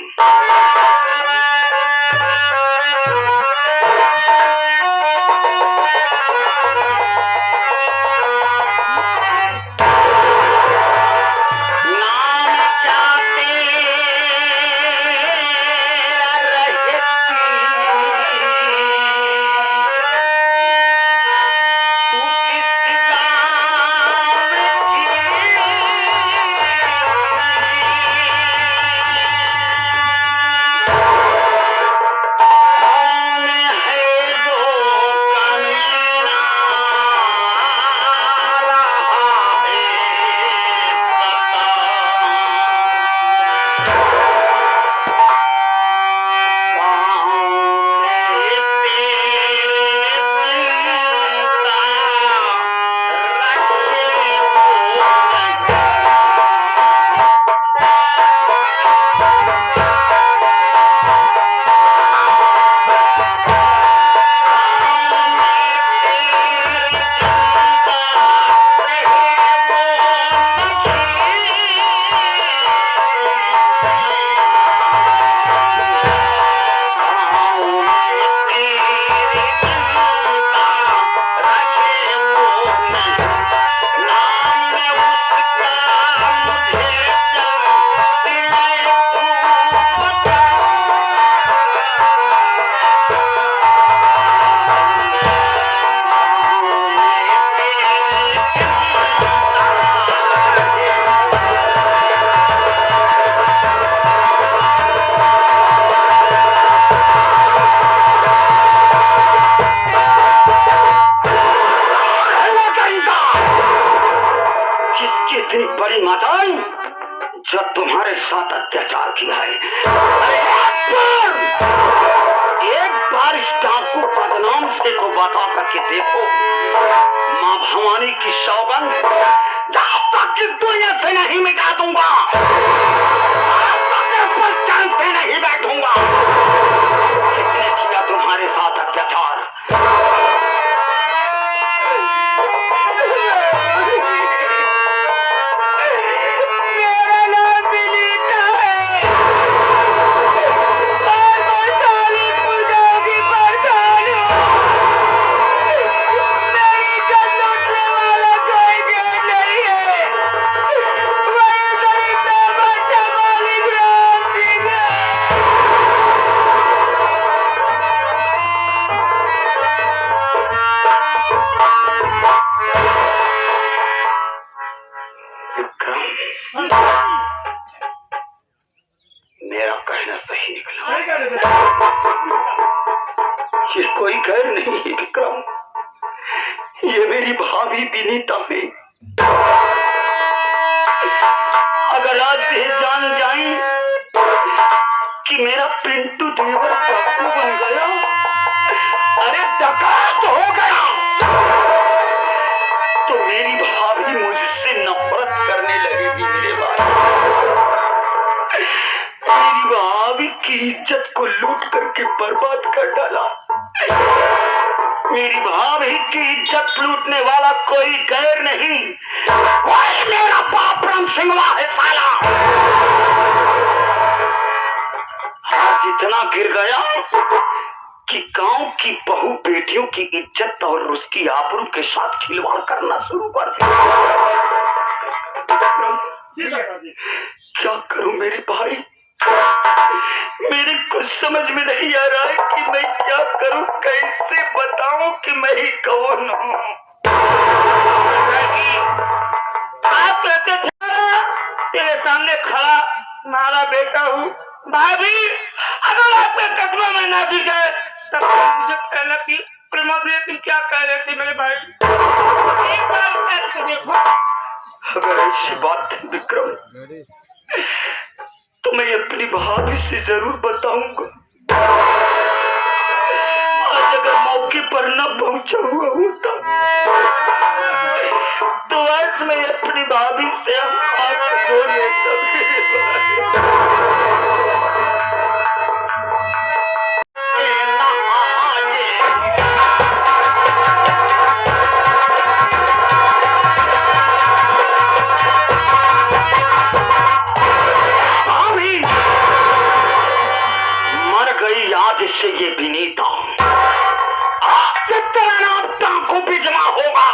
किया है। अरे एक बार इस डाकू बदनाम से को बता करके देखो, माँ भवानी की सौगंध, जब तक इस दुनिया से नहीं मिटा दूंगा, चैन से नहीं बैठूंगा। किसने किया तुम्हारे साथ अत्याचार? मेरा नाम विनीता है और मैं साली पूजा की प्रधान हूँ। मेरी इज्जत लूटने वाला कोई गैर नहीं है। वही दरिद्र बच्चा मालिक राम सिंह है। मेरा कहना सही निकला। ये कोई गैर नहीं है विक्रम, ये मेरी भाभी विनीता है। अगर आज ये जान जाए कि मेरा पिंटू देवर डाकू बन गया, अरे डकैत हो गया, तो मेरी भाभी मुझसे नफरत करने लगेगी। मेरी भाभी की इज्जत को लूट करके बर्बाद कर डाला। मेरी भाभी की इज्जत लूटने वाला कोई गैर नहीं, वही मेरा बाप राम सिंहवा है साला। आज इतना गिर गया कि गांव की बहू बेटियों की इज्जत और उसकी आबरू के साथ खिलवाड़ करना शुरू कर दिया। क्या करूं मेरे भाई, मेरे कुछ समझ में नहीं आ रहा है कि मैं क्या करूं, कैसे बताऊं कि मैं ही कौन हूं। आप कहते थे तेरे सामने खड़ा तुम्हारा बेटा हूँ। भाभी अगर आपके कदमों में ना भी गए तब मुझे कहना कि प्रेमा तुम क्या कह रहे थे मेरे भाई, एक बार करके देखो। अगर ऐसी बात है विक्रम, तो मैं अपनी भाभी से जरूर बताऊंगा। आज अगर मौके पर न पहुंचा हुआ होता तो आज मैं अपनी भाभी से हाथ धो लेता। से ये विनीता आज से तेरा नाम टांकों पे जमा होगा।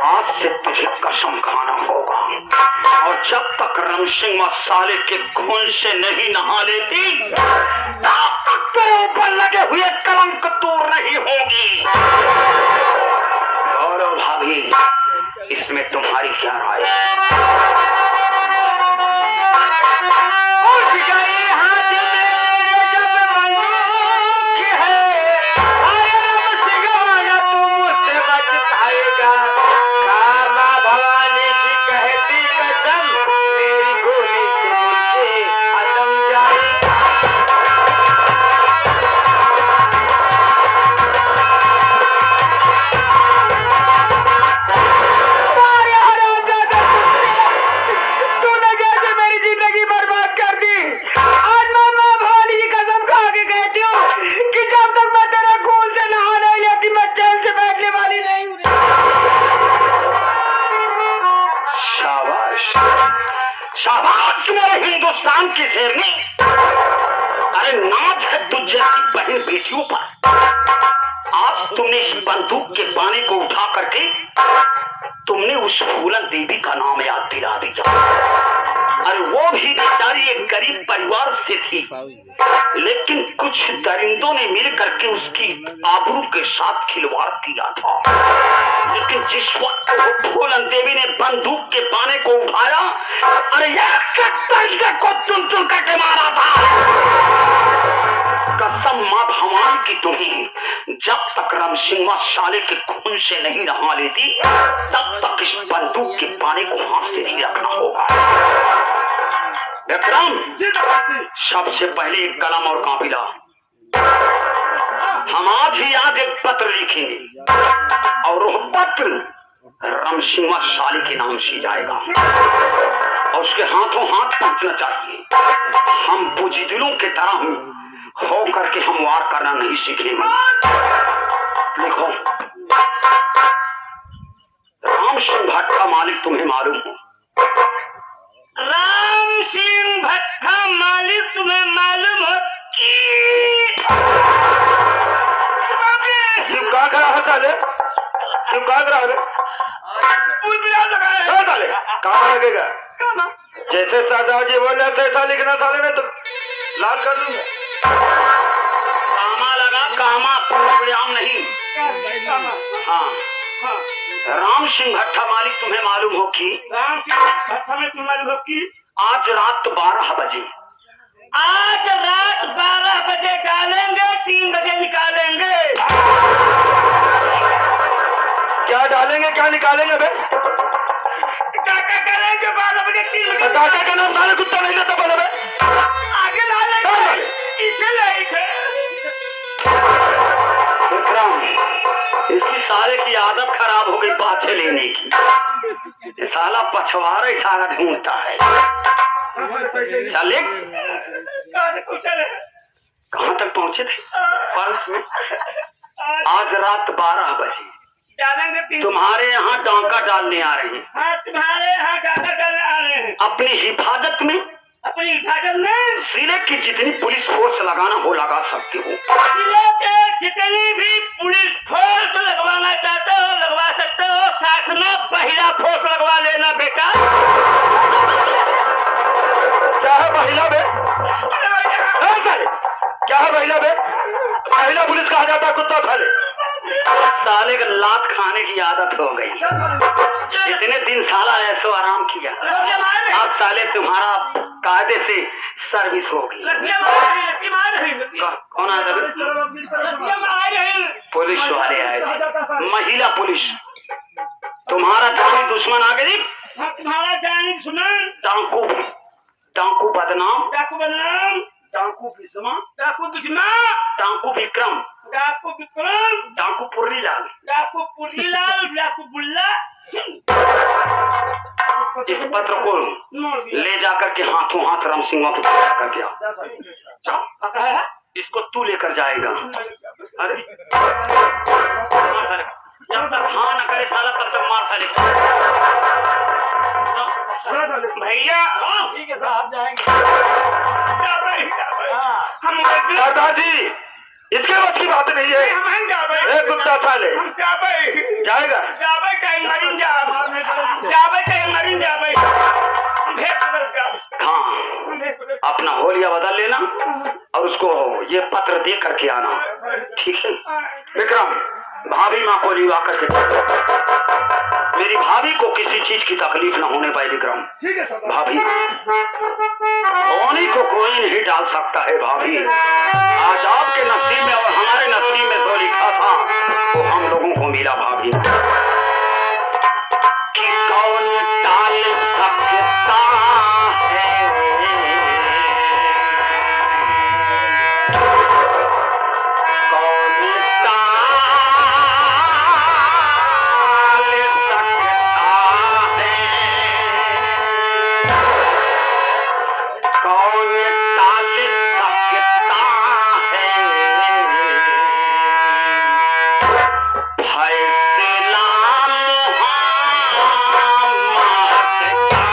आज से तुझे कसम खाना होगा, और जब तक रणसिंह साले के खून से नहीं नहा लेती तब तक तेरे ऊपर लगे हुए कलंक दूर नहीं होगी। और भाभी इसमें तुम्हारी क्या राय है? शाबाश मेरे हिंदुस्तान की शेरनी। अरे नाज है तुझ जैसी बहन बेटियों पर। आज तुमने इस बंदूक के पानी को उठा करके तुमने उस फूलन देवी का नाम याद दिला दिया। अरे वो भी बेचारी एक गरीब परिवार से थी, लेकिन कुछ दरिंदों ने मिल करके उसकी आबरू के साथ खिलवाड़ किया था। लेकिन जिस वक्त वो फूलन देवी ने बंदूक के पाने को उठाया, अरे एक को चुन चुन करके मारा था। कसम माँ भवानी की तुम्हें जब तक रमसिंह साले के खून से नहीं नहा लेती तब तक इस बंदूक के पानी को हाथ से नहीं रखना होगा। विक्रम, सबसे पहले एक कलम और काफी ला। हम आज एक पत्र लिखेंगे और वह पत्र रमसिंह साली के नाम से जाएगा और उसके हाथों हाथ पहुंचना चाहिए। हम बुजिदिलों के तरह हो करके हम वार करना नहीं सीखेंगे। लिखो, राम सिंह भट्ट का मालिक तुम्हें मालूम हो? राम सिंह भट्ट का मालिक तुम्हें मालूम हो कि क्या करा है साले? क्या करा है? कहाँ लगेगा? जैसे सादाजी बोले ऐसा लिखना साले ने तो लाल कर दूंगा। कामा लगा, कामा पूर्णविराम नहीं। हाँ, राम सिंह भट्टा मालिक तुम्हें मालूम हो कि राम सिंह भट्टा में तुम्हें मालूम हो कि आज रात 12 बजे आज रात 12 बजे डालेंगे, 3 बजे निकालेंगे। क्या डालेंगे क्या निकालेंगे बे? क्या करेंगे 12 बजे 3 बजे? काका का नाम साले कुत्ता नहीं लेता बोले बे? आगे डालेंगे, इसे ले विक्रम, इसकी सारे की आदत खराब हो गई पाछे लेने की। साला पछवाड़ा सारा ढूंढता है। चले कहाँ तक पहुंचे थे? पर्स में। आज रात 12 बजे डालेंगे। तुम्हारे यहाँ डांका डालने आ रहे हैं। हाँ, तुम्हारे यहाँ डांका डालने आ रहे हैं। अपनी हिफाजत में, अपनी हिफाजत में जिले की जितनी पुलिस फोर्स लगाना हो लगा सकते हो। जिले के जितनी भी पुलिस फोर्स लगवाना चाहते हो लगवा सकते हो। साथ में महिला फोर्स लगवा लेना बेटा। क्या है महिला बे? क्या है महिला बे? महिला पुलिस कहा जाता है कुत्ता साले। साले का लात खाने की आदत हो गई। इतने दिन साला ऐसो आराम किया, अब साले तुम्हारा कायदे से सर्विस होगी। कौन आया? पुलिस वाले आए थे, महिला पुलिस। तुम्हारा जानी दुश्मन आ गई। तुम्हारा जानी दुश्मन डाकू, डाकू बदनाम, डाकू बदनाम, डाकू बिस्मा, डाकू बिस्मा, डाकू विक्रम, डाकू विक्रम, डाकू पुर्रीलाल, डाकू पुर्रीलाल, डाकू बुल्ला सिंह। इस पत्र को ले जाकर के हाथों हाथ राम सिंह को कर दिया। इसको तू लेकर जाएगा। अरे जब तक हाँ न करे साला तब तक मार भैया। ठीक है साहब, जाएंगे। दादाजी इसके बस की बात नहीं है। कुत्ता साले जाएगा। हाँ, अपना होलिया बदल लेना और उसको ये पत्र दे करके आना, ठीक है? विक्रम, भाभी माँ को लिवा करके मेरी भाभी को किसी चीज की तकलीफ न होने पाए। विक्रम, भाभी होने को कोई नहीं डाल सकता है। भाभी, आज आपके नसीब में और हमारे नसीब में जो लिखा था वो हम लोगों को मिला। भाभी कि कौन डाल सकता है, कौन डाल सकता है, कौन डाल सकता है फैसला मोहम्मद का।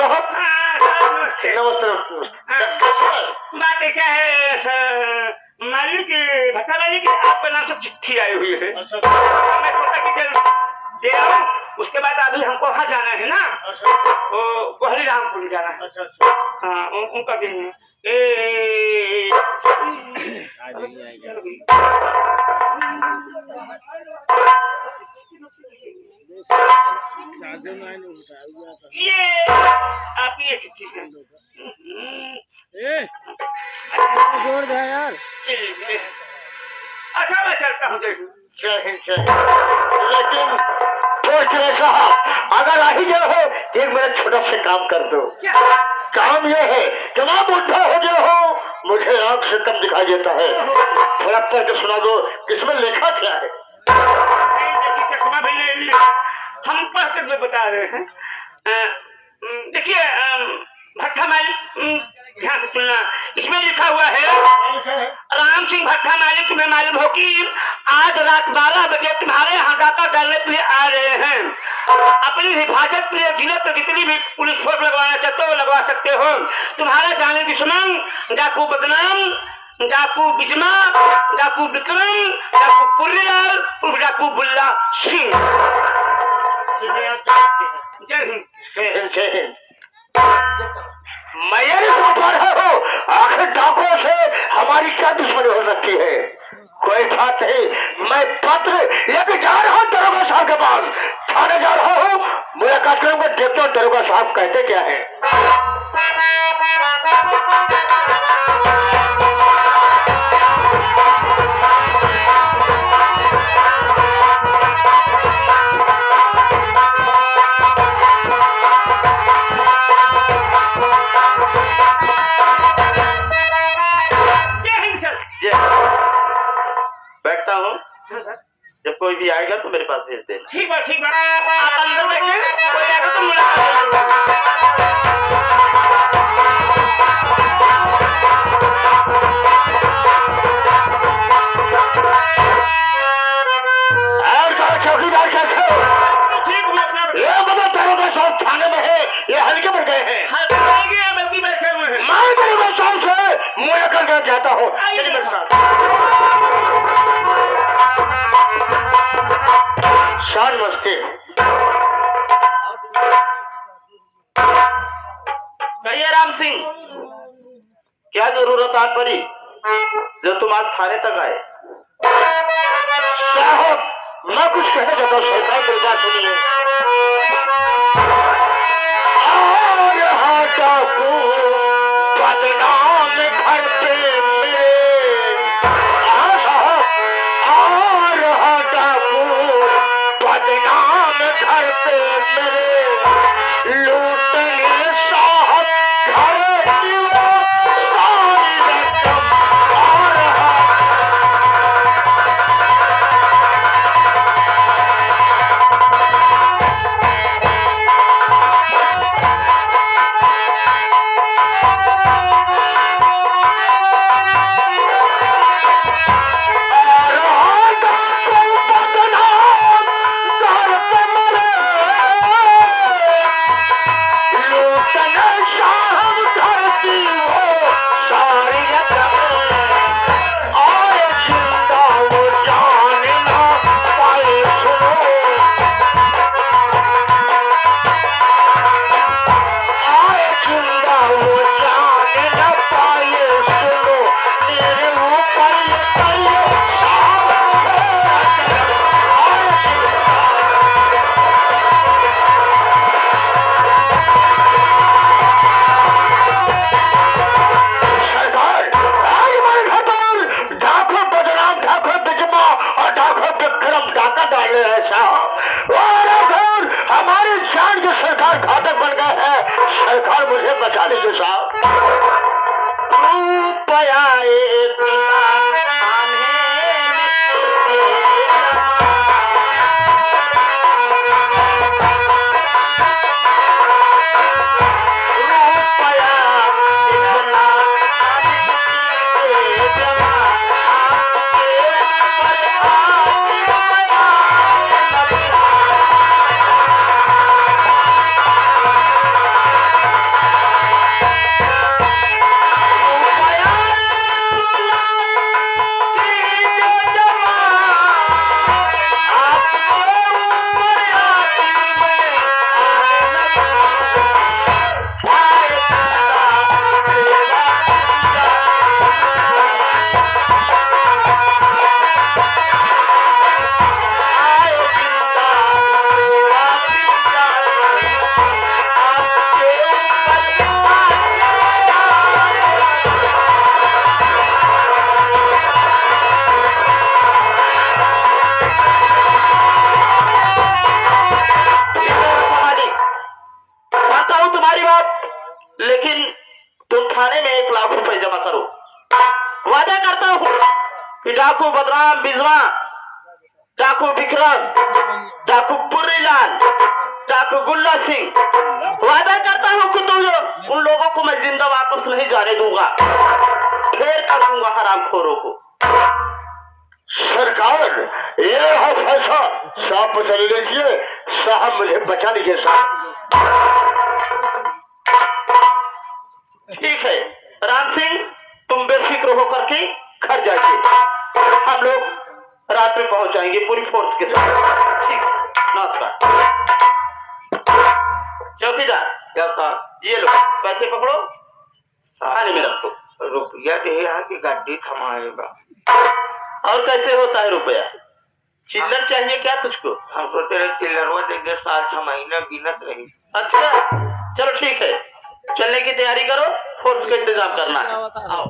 साहब नमस्ते नमस्ते नमस्ते। बात ऐसा है मालिक भट्टा मालिक आपके नाम से चिट्ठी आई हुई है। मैं सोचा कि चल दे आऊं, उसके बाद अभी हमको वहाँ जाना है ना, वो कोहली रामपुर जाना है। हाँ उनका भी है ये आपकी ये चिट्ठी है। जोर दे यार। अच्छा मैं चलता हूँ देखो। लेकिन सोच रहे साहब अगर आ ही गए हो एक मेरा छोटा सा काम कर दो। क्या काम ये है जब आप बुढ़ा हो गए हो मुझे आंख से कम दिखाई देता है, थोड़ा पढ़ के सुना दो किसमें लिखा क्या है। देखिए चश्मा भी ले लिया, हम पढ़ कर बता रहे हैं। देखिए भट्टा मालिक ध्यान से सुनना, इसमें लिखा हुआ है राम सिंह भट्टा मालिक तुम्हें मालूम हो कि आज रात 12 बजे तुम्हारे यहाँ डाका डालने के लिए आ रहे हैं। अपनी हिफाजत के लिए जिले पर जितनी भी पुलिस फोर्स लगवाना चाहते हो लगवा सकते हो। तुम्हारा जाने दुश्मन डाकू बदनाम, डाकू बिस्मा, डाकू विक्रम, डाकू पुर्रीलाल उर्फ डाकू बुल्ला सिंह। जय हिंद। मैं ये नहीं समझ पा रहा हूँ आखिर डाकुओं से हमारी क्या दुश्मनी हो सकती है। कोई बात नहीं, मैं पत्र लेके जा रहा हूँ दरोगा साहब के पास, थाने जा रहा हूँ, मुलाकात करूंगा, देखता हूँ दरोगा साहब कहते क्या है। बैठता हूँ, जब कोई भी आएगा तो मेरे पास भेज देना। ठीक है आप अंदर बैठे, कोई आएगा तो मुलाकात चौकीदार कैसे हो? ये बता दरोगा साहब थाने में है, ये हल्के पर गए हैं। बल्कि बैठे हुए हैं। मैं दरोगा साहब से मुलाकात करना चाहता हूँ। चलिए मेरे साथ। सर नमस्ते। कहिए राम सिंह, क्या जरूरत आ पड़ी जो तुम आज थाने तक आए? साहब मैं कुछ कहना चाहता हूँ, सरकार मेरी बात सुनिए। और हाँ डाकू बदनाम घर पे मेरे, हाँ साहब, और हाँ डाकू बदनाम घर पे मेरे, लूटने साहब घर की वो सारी रकम, और हाँ हमारी जान की सरकार घातक बन गए है, सरकार मुझे बचा लीजिए साहब। रुपया लेकिन तुम थाने में 1 लाख रुपए जमा करो। वादा करता हूँ कि डाकू बदराम बिजवा, डाकू विक्रम, डाकू पुर्रीलाल, डाकू गुल्ला सिंह, वादा करता हूँ कि तुम उन लोगों को मैं जिंदा वापस नहीं जाने दूंगा, फेर कर दूंगा हरामखोरों को। सरकार, ये है फैसला, साहब चल लीजिए, साहब मुझे बचा लीजिए साहब। ठीक है राम सिंह, तुम बेफिक्र होकर के घर जाइए, हम लोग रात में पहुंच जाएंगे पूरी फोर्स के साथ। ठीक, नमस्कार। चौकीदार, क्या साहब, ये लो पैसे पकड़ो, थाने में रखो। रुपया यहाँ की गाड़ी थमाएगा। और कैसे होता है रुपया? चिल्लर चाहिए क्या तुझको? हमको तेरे चिल्लर वो दे दे, 6 महीना गिनत रही। अच्छा चलो ठीक है, चलने की तैयारी करो, फोर्स का इंतजाम करना है। आओ।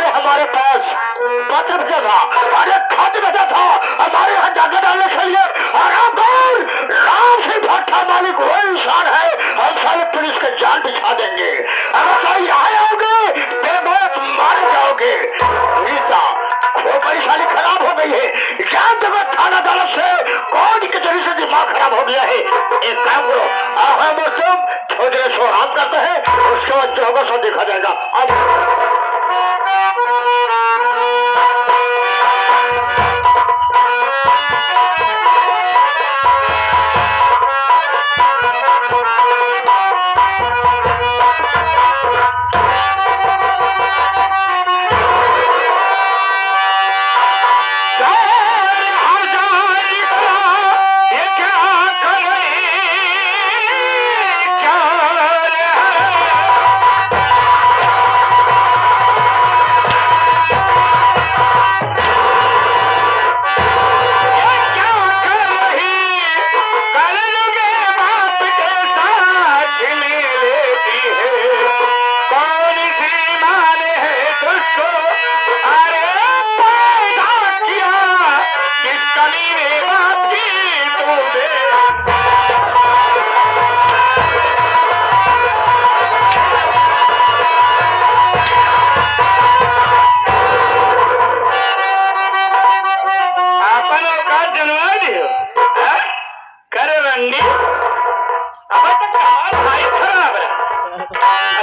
हमारे पास पत्र भेजा था, अरे खत भेजा था हमारे यहाँ डाका डालने के लिए। राम सिंह भट्टा मालिक वो इंसान है, हम सारे पुलिस के जान बिछा देंगे। अगर कोई यहाँ आओगे बेमौत मारे जाओगे। रीता खोपड़ी साली खराब हो गई है, ज्ञान जगत थाना अदालत से कौन के जरिए से दिमाग खराब हो गया है। एक काम करो, तुम थोड़ी देर सो आराम करते हैं, उसके बाद जो होगा सब देखा जाएगा। अब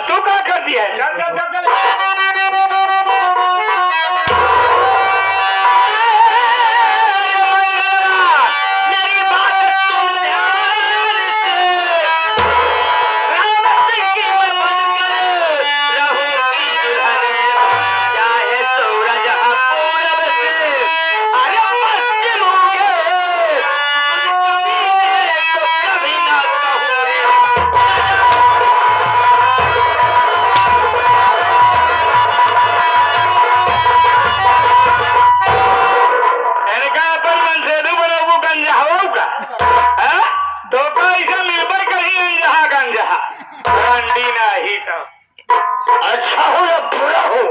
तू क्या करती है? चल चल चल मेरी बात सुन ध्यान से, राम सिंह की मैं बनकर रहूंगी दुल्हन, चाहे सूरज पूरब से अरे पश्चिम होंगे, तो कभी ना कहूंगी। तो कैसे मिलकर कहीं अंजहा गंजहा रंडी नहीं तो अच्छा हो या बुरा हो,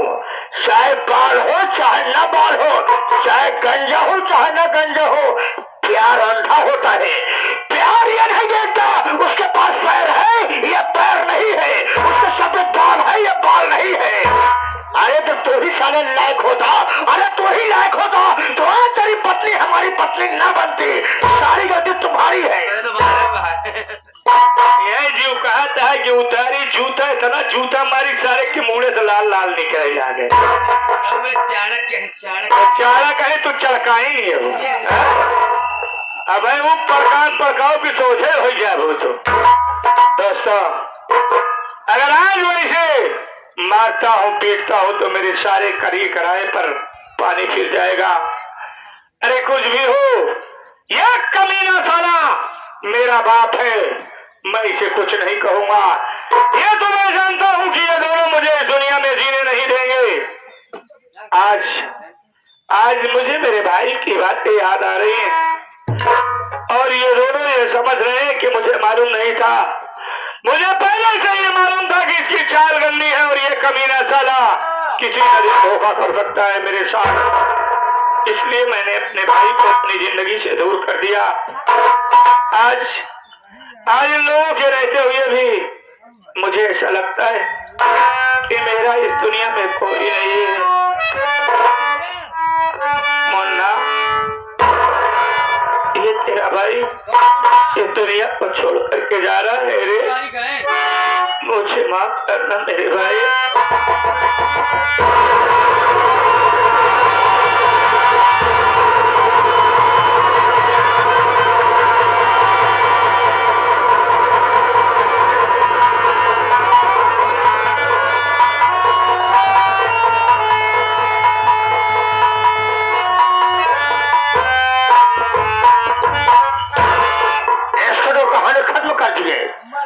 चाहे बाल हो चाहे न बाल हो, चाहे गंजा हो चाहे न गंजा हो, प्यार अंधा होता है। प्यार ये नहीं देखता उसके पास पैर है या पैर नहीं है, उसके सफेद बाल है या बाल नहीं है। अरे तो तू ही साले लायक होता, अरे तू ही लायक होता तो तेरी पत्नी हमारी पत्नी न बनती। सारी गलती तुम्हारी है। यह जीव कहता है कि उतारी जूता, इतना जूता मारी सारे के मुंह से लाल लाल निकले जागे। चाणक है तो चड़काई नहीं है। अब वो प्रकाश प्रकाव की सोचे हो जाए वो तो। दोस्तों अगर आज वैसे मारता हूँ पीटता हूँ तो मेरे सारे कड़ी कराए पर पानी फिर जाएगा। अरे कुछ भी हो, यह कमीना साला मेरा बाप है, मैं इसे कुछ नहीं कहूंगा। ये तो मैं जानता हूँ कि ये दोनों मुझे इस दुनिया में जीने नहीं देंगे। आज मुझे मेरे भाई की बातें याद आ रही हैं और मालूम नहीं था। मुझे पहले से ये मालूम था कि इसकी चाल गंदी है और ये कमीना साला किसी न भी धोखा कर सकता है मेरे साथ। इसलिए मैंने अपने भाई को अपनी जिंदगी से दूर कर दिया। आज इन लोगों के रहते हुए भी मुझे ऐसा लगता है कि मेरा इस दुनिया में कोई नहीं है। मुन्ना, ये तेरा भाई इस दुनिया को छोड़ करके जा रहा है रे। मुझे माफ करना मेरे भाई।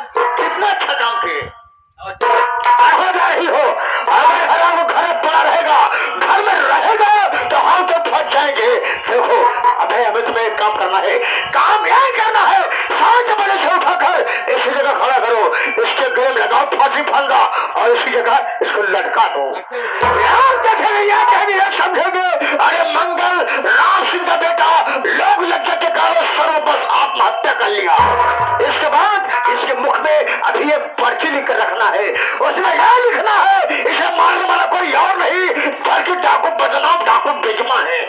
कितना अच्छा काम किए। हो अगर हरा वो घर पड़ा रहेगा, घर में रहेगा तो हम तो फंस जाएंगे। देखो अबे हमें तुम्हें एक काम करना है, काम यही करना है। सारे बड़े से उठाकर इसी जगह खड़ा करो, इसके गले में लगाओ फांसी फंदा और इसी जगह इसको लटका दो। यार देखेंगे या कहेंगे समझेंगे। अरे मंगल राम सिंह का बेटा लोग लज्जा के कारण सर्वबस आत्महत्या कर लिया। इसके बाद इसके मुख में अभी एक पर्ची लिख कर रखना है। उसमें यह लिखना है इसे मारने वाला कोई और नहीं बल्कि डाकू बदनाम डाकू बिजमा है।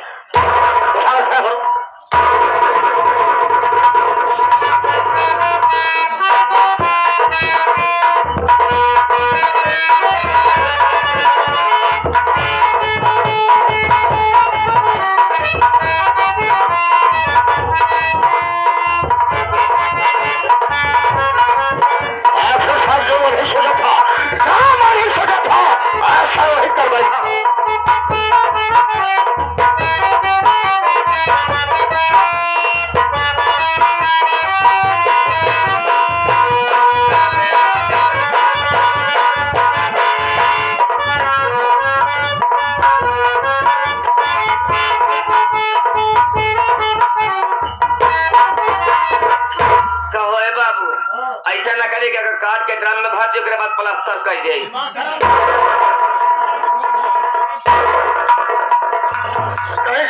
काट के ड्रम में भर दे, ओकरे बाद प्लास्टर कर दे।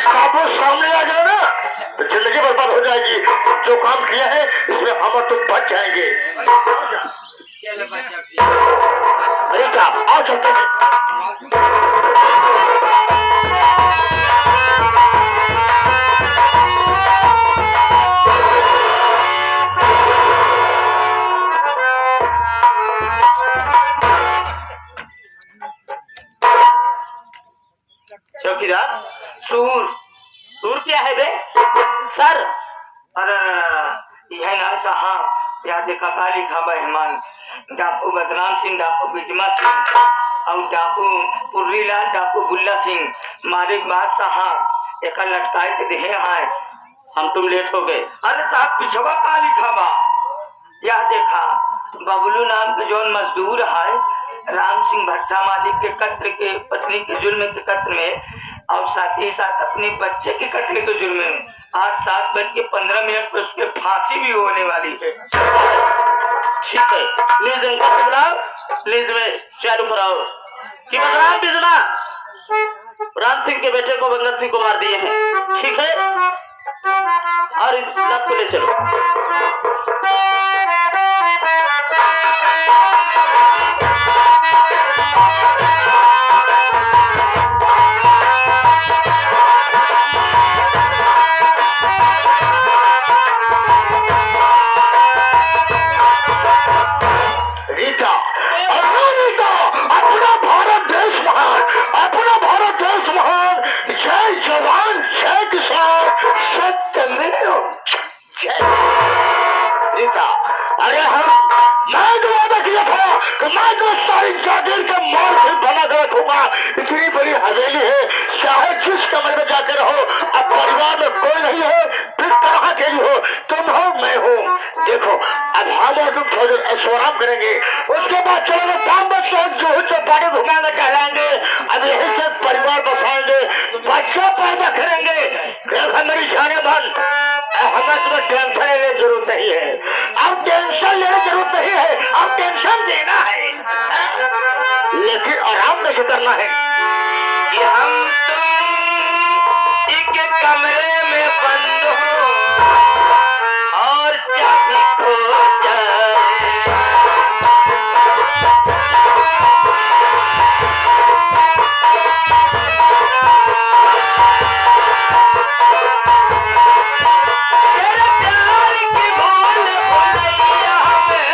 साबुन सामने आ जाए ना तो जिंदगी बर्बाद हो जाएगी। जो काम किया है इसमें हम और तुम बच जाएंगे। अरे क्या आओ चलते हैं। चौकीदार, सूर सूर क्या है बे? सर अरे यह ना साहब, यहाँ देखा का लिखा मेहमान डाकू बदनाम सिंह, डाकू बिजमा सिंह और डाकू पुर्रीलाल, डाकू गुल्ला सिंह मारे बाद साहब एक लटकाए के देहे हैं। हम तुम लेट हो गए। अरे साहब पिछवा का लिखा बा? यह देखा बबलू नाम के जौन मजदूर है राम सिंह भट्टा मालिक के कत्ल के पत्नी के जुल्म के कत्ल में और साथ ही साथ अपने बच्चे के कत्ल के जुल्म में आज 7:15 पर उसके फांसी भी होने वाली है। ठीक है, प्लीज प्लीज में चालू कराओ कि बदनाम बिजना राम सिंह के बेटे को बंगत सिंह को मार दिए हैं। ठीक है, और इस लत को ले चलो। अरे मैं तो वादा किया था कि मैं तो सारी जागीर के माल से बना कर रखूंगा। इतनी बड़ी हवेली है, चाहे जिस कमरे में जाकर रहो, अब परिवार में कोई नहीं है, फिर तरह के लिए हो, तुम हो मैं हूँ। देखो अब हम और तुम थोड़ी देर ऐश्वर्याम करेंगे, उसके बाद चलोगे बॉम्बे शहर जो चौपाटी घुमाने कहलाएंगे। अब यही से परिवार बसाएंगे, बच्चा पैदा करेंगे। मेरी जाने बन हमें तुम्हें टेंशन लेने की जरूरत नहीं है। अब टेंशन अब टेंशन देना है, लेकिन आराम कैसे करना है कि हम तुम एक कमरे में बंद हो और चाबी खो जाए। तेरे प्यार की भूल भुलैया में,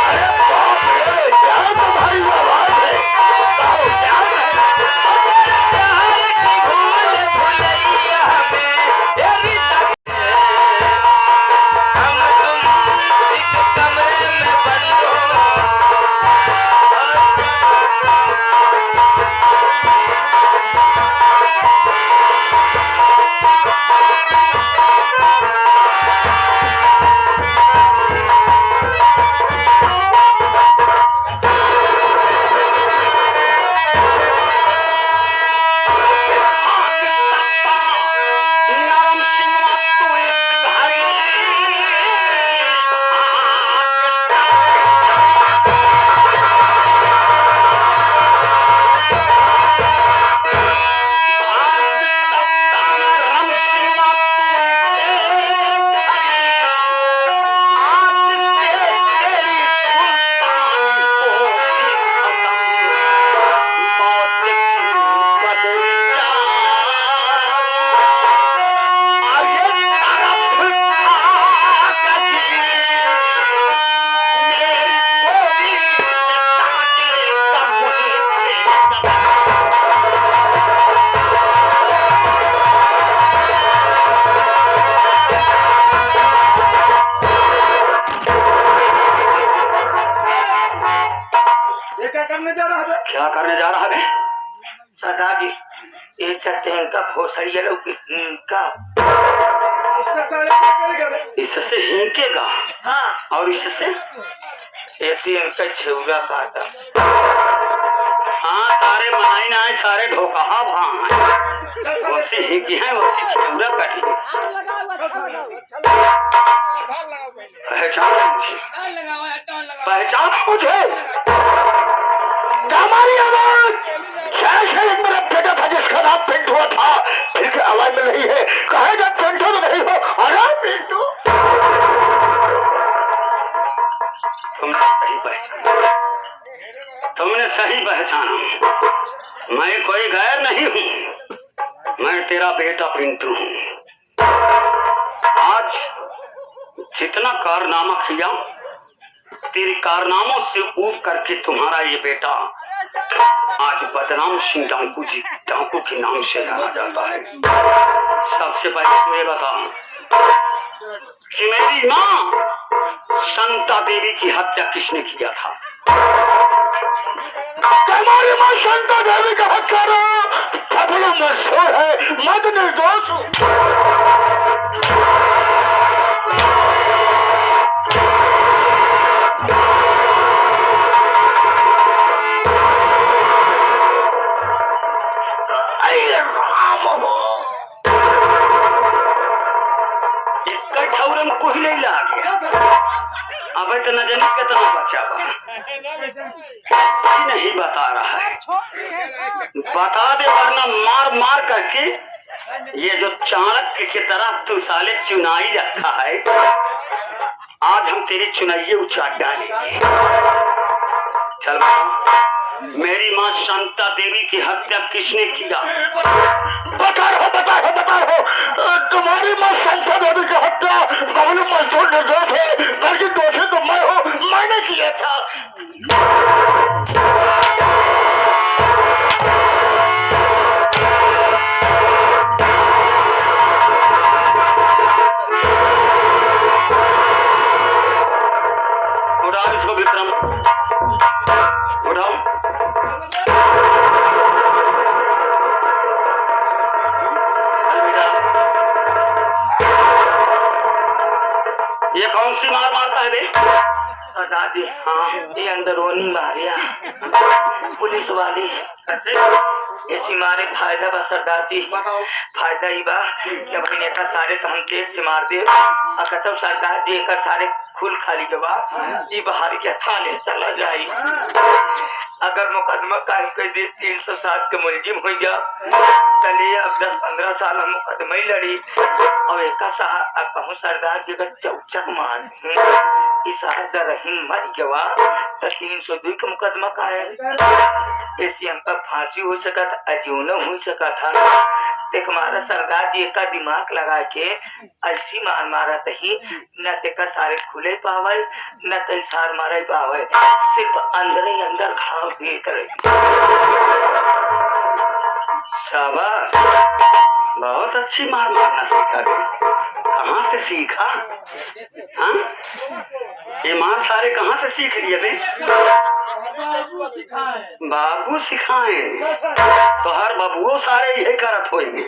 अरे बाप रे, क्या तुम्हारी आवाज है, कहो क्या है? तेरे प्यार की भूल भुलैया में तेरी तक हम तुम एक कमरे में बंद हो। नरम सिंह तू एक धारी, नरम सिंह ये क्या करने जा रहा है? क्या करने जा रहा है? सरदार जी, ये चलते हैं का भोसड़िया लोग का इससे हिंकेगा हाँ, और इससे ऐसी इनका छेवड़ा काटा। हाँ तारे मनाई ना है, सारे ढोका भाई वैसे हिंकी है, वैसे छेवड़ा काटी। पहचान पहचान मुझे, हमारी आवाज कैसे एक मेरा बेटा था जिसका नाम पिंटू था, फिर की आवाज में नहीं है, कहेगा पिंटू तो नहीं हो। अरे पिंटू, तुमने सही पहचाना, मैं कोई गैर नहीं हूँ, मैं तेरा बेटा पिंटू हूँ। आज जितना कारनामा किया, तेरे कारनामों से ऊब करके तुम्हारा ये बेटा आज बदनाम सिंह डाकू के नाम से जाना जाता है। सबसे पहले तुम्हें बता कि मेरी माँ संता देवी की हत्या किसने किया था? हमारी माँ संता देवी का हत्यारा सबला मशहूर है, मद निर्दोष। को ही नहीं ला गया। अब तो न जाने कितना बचा नहीं बता रहा है, बता दे वरना मार मार करके ये जो चाणक्य की तरह तू साले चुनाई रखा है, आज हम तेरी चुनाइये उचाट डालेंगे। चल मेरी माँ शांता देवी की हत्या किसने किया? बता रहो तुम्हारी माँ शांता देवी की हत्या बबलू मजदूर निर्दोष है, बल्कि दोषी तो मैं हूँ, मैंने किया था। उड़ाओ इसको विक्रम, उड़ाओ। ये कौन सी मार मारता है बे? दादी हाँ, ये अंदरूनी मारिया पुलिस वाली। कैसे? ऐसी मारे फायदा बा सरदार जी। फायदा ही बा कि अपनी नेता सारे तो हम तेज से मार दे कतब सरदार जी एक सारे खुल खाली के बाद ये बाहर के थाने चला जाए। अगर मुकदमा काहे कर दे 307 के मुलजिम हो गया चलिए अब 10-15 साल हम मुकदमा ही लड़ी और एक कहूँ सरदार जी का चौचक मान इस रहीम मर गवा तो 302 का मुकदमा का है। ऐसी हमका फांसी हो सका था अजीवन हो सका था। देख मारा सरदार जी का दिमाग लगा के ऐसी मार मारा तही न देखा सारे खुले पावे न कहीं सार मारा ही पावे सिर्फ अंदर ही अंदर घाव देख रहे। शाबाश, बहुत अच्छी मार मारना सीखा। कहाँ से सीखा? हाँ, ये मार सारे कहाँ से सीख लिए थे? बाबू सिखाए तो हर बबुओ सारे यही करत होंगे।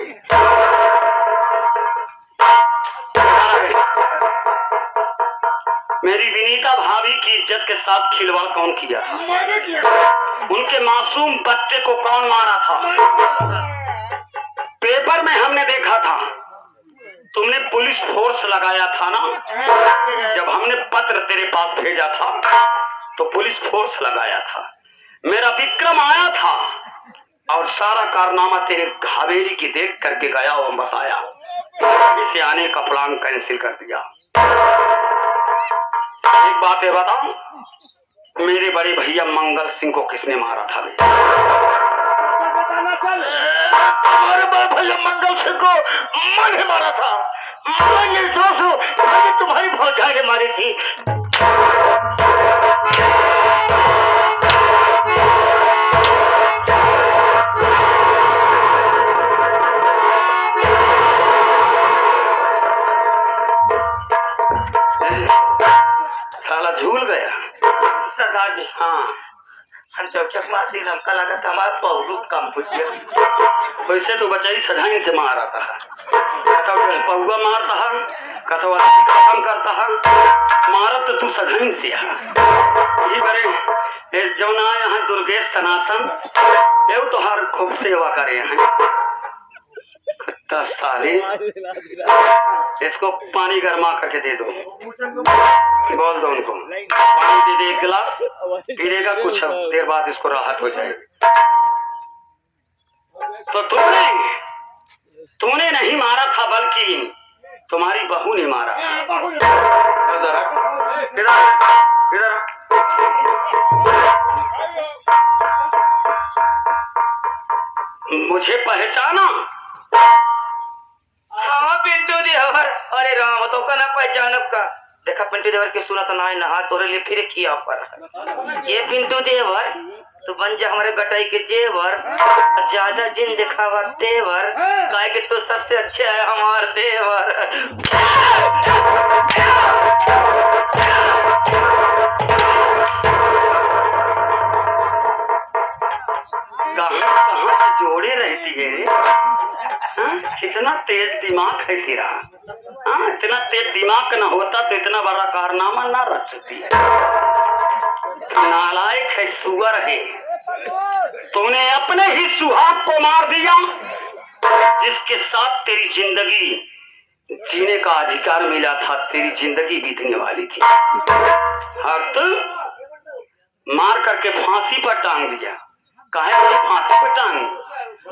मेरी विनीता भाभी की इज्जत के साथ खिलवाड़ कौन किया था? उनके मासूम बच्चे को कौन मारा था? पेपर में हमने देखा था तुमने पुलिस फोर्स लगाया था ना। जब हमने पत्र तेरे पास भेजा था तो पुलिस फोर्स लगाया था। मेरा विक्रम आया था और सारा कारनामा तेरे घावेरी की देख करके गया और बताया। इसे आने का प्लान कैंसिल कर दिया। एक बात है बताऊं, मेरे बड़े भैया मंगल सिंह को किसने मारा था? हमारे बड़े भैया मंगल सिंह को मैंने मारा था। मैं निर्दोष हूँ, मैंने तुम्हारी फौजाई ने मारी थी। साला झूल गया सरदार जी। हाँ, हम चौचक मारती हमका लगा था हमारा बहुत कम हो गया। वैसे तो बचाई सधाई से मारा था। पहुआ मारता है कथो अच्छी खत्म करता है। मारत तो तू सधाई से ये बड़े जौना यहाँ दुर्गेश सनातन एव तो हर खूब सेवा करे हैं। 10 साल इसको पानी गर्मा करके दे दो। बोल दो उनको पानी दे दे 1 गिलास पीलेगा, कुछ देर बाद इसको राहत हो जाएगी। तो तूने नहीं मारा था बल्कि तुम्हारी बहू ने मारा। इधर मुझे पहचाना? हाँ पिंटू देवर। अरे राम तो का ना पहचानब का। देखा पिंटू देवर के सुना तो ना नहा तोरे लिए फिर किया पर ये पिंटू देवर तो बन जा हमारे गटाई के जेवर। ज्यादा जिन दिखावा तेवर काहे के तो सबसे अच्छे है हमार देवर। कहाँ से जोड़े रहती है? हाँ? कितना तेज दिमाग है तेरा। हाँ, इतना तेज दिमाग न होता तो इतना बड़ा कारनामा ना रख सकती है। नालायक है, सुअर है। तूने अपने ही सुहाग को मार दिया जिसके साथ तेरी जिंदगी जीने का अधिकार मिला था, तेरी जिंदगी बीतने वाली थी। और तू मार करके फांसी पर टांग दिया। काहे फांसी पर टांग?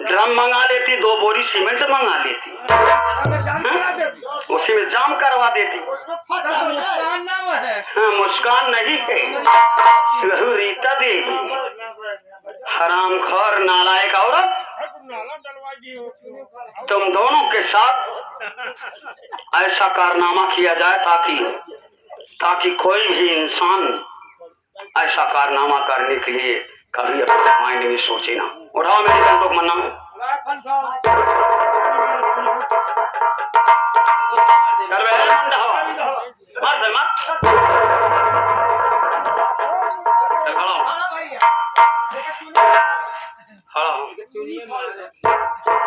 ड्रम मंगा लेती, 2 बोरी सीमेंट मंगा लेती, उसी में जाम करवा देती। हाँ, मुस्कान नहीं है, रीता देवी। हरामखोर नालायक औरत, तुम दोनों के साथ ऐसा कारनामा किया जाए ताकि कोई भी इंसान ऐसा कारनामा करने के लिए कभी अपने माइंड में सोचे ना। उठाओ मेरे बंदूक मन्ना। चल बे मंदा हवा मत मत खड़ा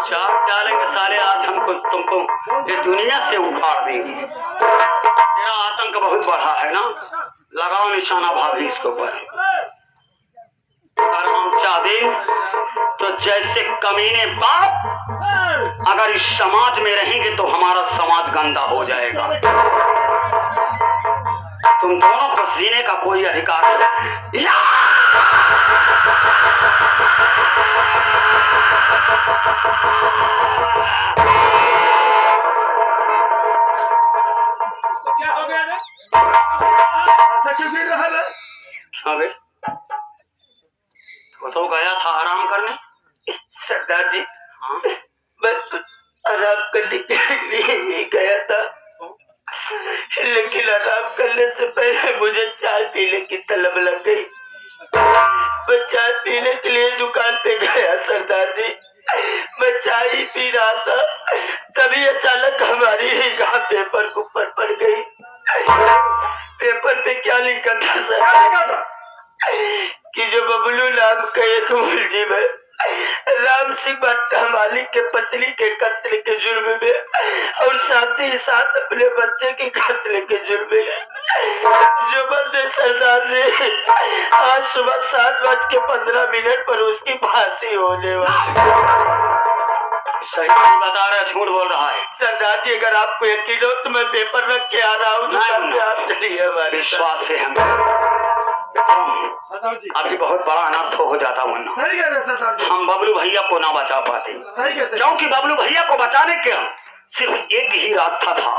चार डालेंगे साले। आज हमको तुमको इस दुनिया से उखाड़ देंगे। तेरा आतंक बहुत बढ़ा है ना। लगाओ निशाना भाभी इसके ऊपर। अगर हम चाहते तो जैसे कमीने बाप अगर इस समाज में रहेंगे तो हमारा समाज गंदा हो जाएगा। तुम दोनों को जीने का कोई अधिकार नहीं। क्या हो गया रे? क्यों गिर रहा है? अबे तो गया था आराम करने। सरदार जी, बस आराम करने के लिए ही गया था, लेकिन आराम करने से पहले मुझे चाय पीने की तलब लग गई। मैं चाय पीने के लिए दुकान पे गया सरदार जी। मैं चाय ही पी रहा था, तभी अचानक हमारी निगाह पेपर के ऊपर पड़ गई। पेपर पे क्या लिखा था सर? कि जो बबलू नाम का एक मुलजिम है राम सिंह भट्टा मालिक के पत्नी के कत्ल के जुर्म में और साथ ही साथ अपने बच्चे के कत्ल के जुर्म में जो बंदे सरदार जी आज सुबह 7:15 पर उसकी फांसी होने वाली। सही नहीं बता रहा, झूठ बोल रहा है। सरदार जी, अगर आपको यकीन हो तो मैं पेपर रख के आ रहा हूँ। आप चलिए हमारे विश्वास है हम। अभी बहुत बड़ा अनर्थ हो जाता वरना सही कह रहे सरदार जी। हम बबलू भैया को ना बचा पाते, सही कहते हैं। क्योंकि बबलू भैया को बचाने के सिर्फ एक ही रास्ता था,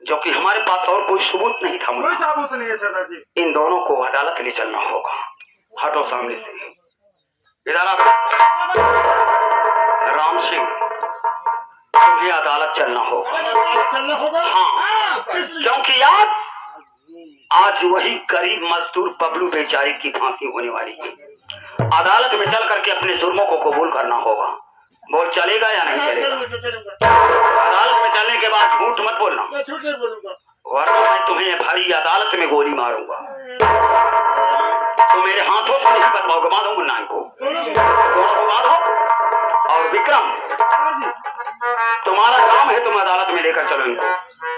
जो कि हमारे पास और कोई सबूत नहीं था। कोई सबूत नहीं है सरदार जी। इन दोनों को अदालत ले चलना होगा। हटो सामने से। इधर आओ। राम सिंह, तुम्हें अदालत चलना होगा। चलना होगा? हाँ, क्योंकि आज वही गरीब मजदूर बबलू बेचारी की फांसी होने वाली है। अदालत में चल करके अपने जुर्मों को कबूल करना होगा। बोल, चलेगा या नहीं चलेगा? अदालत में चलने के बाद झूठ मत बोलना, वरना मैं तुम्हें भरी अदालत में गोली मारूंगा। तो मेरे हाथों से नहीं बतवाओगे, बांधो मुन्ना को, दोनों को बांधो। और विक्रम, तुम्हारा काम है, तुम अदालत में लेकर चलो इनको।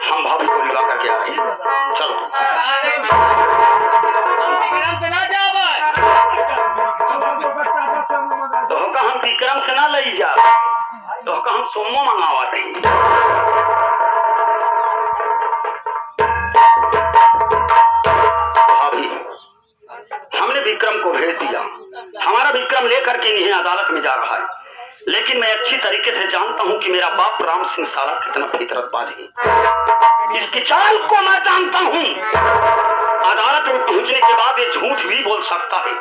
हम भाभी को लिवा करके आ रहे हैं। चलो। तो हम विक्रम से ना ले जा, तो हम सोमो मंगावाते हैं। भाभी, हमने विक्रम को भेज दिया। हमारा विक्रम लेकर के इन्हें अदालत में जा रहा है, लेकिन मैं अच्छी तरीके से जानता हूं कि मेरा बाप राम सिंह साला कितना फितरतबाज है। इसकी चाल को मैं जानता हूं। अदालत में पहुंचने के बाद ये झूठ भी बोल सकता है,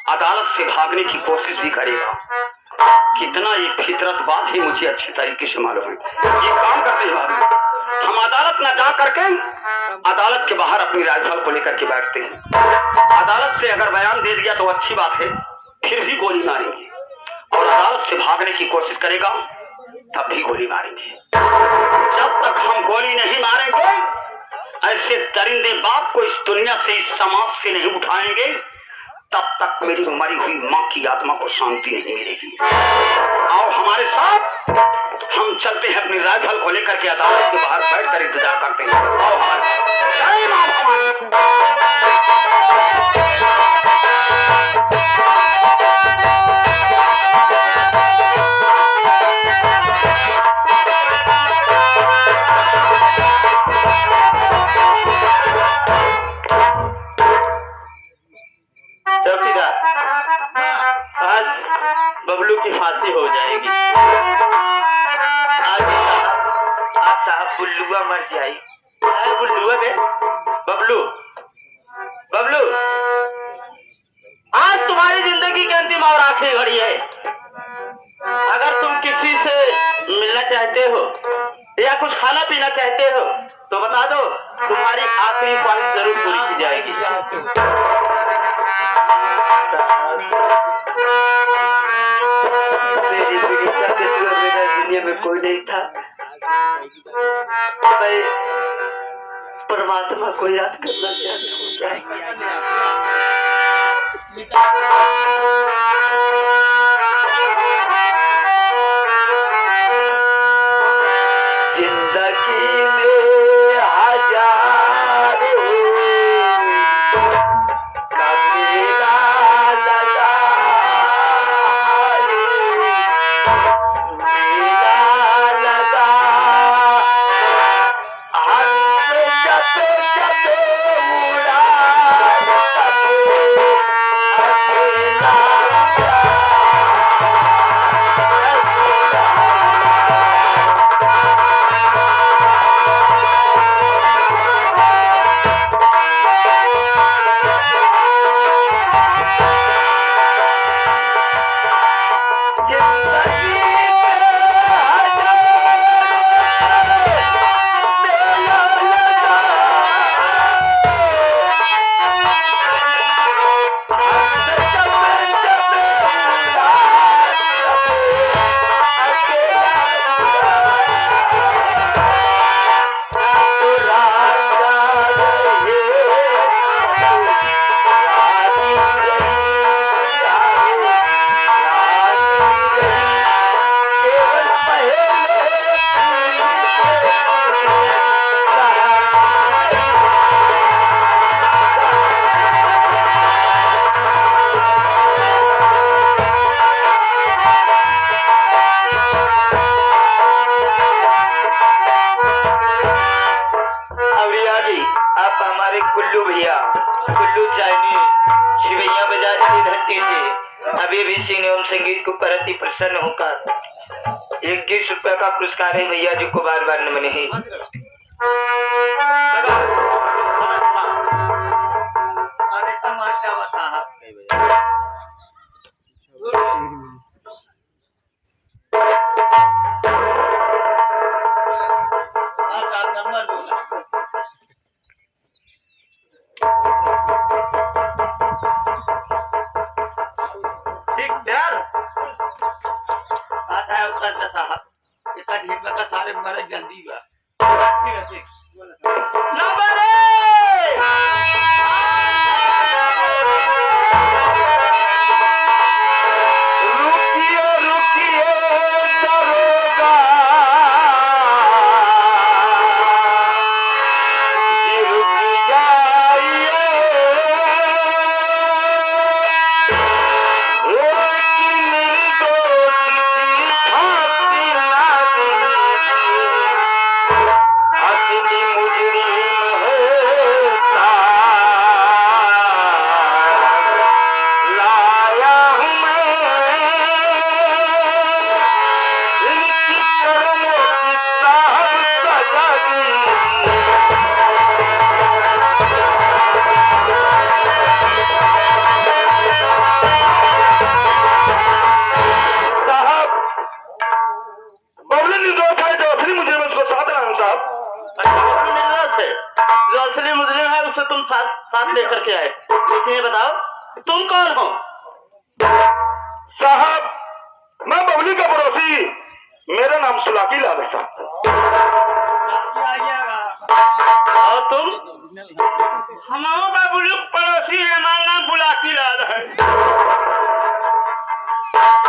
अदालत से भागने की कोशिश भी करेगा। कितना ये फितरतबाज है मुझे अच्छी तरीके से मालूम है। ये काम करते हैं, हम अदालत न जा करके अदालत के बाहर अपनी राइफल को लेकर के बैठते हैं। अदालत से अगर बयान दे दिया तो अच्छी बात है, फिर भी गोली मारेंगे। और अदालत से भागने की कोशिश करेगा तब भी गोली मारेंगे। जब तक हम गोली नहीं मारेंगे, ऐसे दरिंदे बाप को इस दुनिया से, इस समाज से नहीं उठाएंगे, तब तक मेरी मरी हुई माँ की आत्मा को शांति नहीं मिलेगी। और हमारे साथ हम चलते हैं, अपनी राइफल को लेकर के अदालत के बाहर बैठकर इंतजार करते हैं। और जय मां भवानी। आज बबलू की फांसी हो जाएगी। आज साहब बुल्लुआ मर जाएगी। बुल्लुआ में बबलू, बबलू, आज तुम्हारी जिंदगी की अंतिम और आखिरी घड़ी है। अगर तुम किसी से मिलना चाहते हो या कुछ खाना पीना चाहते हो तो बता दो, तुम्हारी आखिरी ख्वाहिश जरूर पूरी की जाएगी। मेरी दुनिया में कोई नहीं था, मैं परमात्मा को याद करना चाहता हूँ। जिंदगी में हजारों का मेला लगा आप हमारे कुल्लू भैया, कुल्लू चाइनी शिवैया बाजार की धरती से अभी भी सिंह एवं संगीत को प्रति प्रसन्न होकर 21 रुपया का पुरस्कार है भैया जी को बार बार नमन है। सारे मरे जल्दी बा रुकिए रुकिए दरोगा जी रुक जाइए एक निर्दोष की फांसी ना देंगे असली मुजरिम होता लाया हूँ मैं इनकी कर्मों की साहब सजा दी साहब बबली निर्दोष है जो असली मुजरिम है उसको साथ लाऊं साहब। निर्दोष है, जो असली मुजरिम है उसे तुम साथ लेकर के आए, ये बताओ तुम कौन हो? साहब मैं बबली का पड़ोसी, मेरा नाम सुलाकी लाल है साहब। और तुम? हमारा बाबुलू पड़ोसी हमारा नाम बुलाकी लाल है।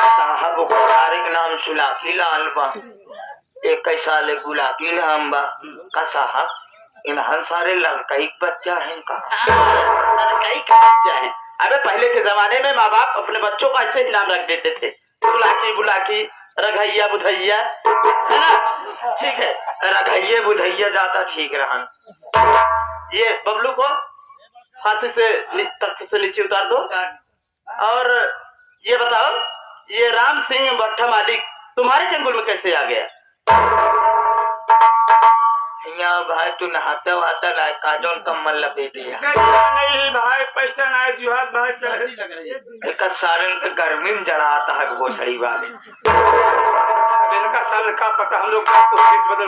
साहब तारिक नाम सुलाकी लाल बा, एक साले गुलाकी नाम बा का साहब इन हर सारे लड़कई बच्चा है का लड़कई का बच्चा है। अबे पहले के जमाने में माँ बाप अपने बच्चों को ऐसे ही नाम रख देते थे, बुलाकी बुलाकी रघैया बुधैया, है ना? ठीक है, रघैया बुधैया ज्यादा ठीक रहा। ये बबलू को फांसी से तख्त से नीचे उतार दो। और ये बताओ ये राम सिंह भट्टा मालिक तुम्हारे जंगल में कैसे आ गया? यहाँ भाई तू नहाता वहाता लाए काजोल कम्मल लपेट दिया नहीं भाई पैसा नहीं दिया भाई एक सारे के गर्मी में जड़ाता है वो सही वाले इनका साल का पता हम लोग को बदल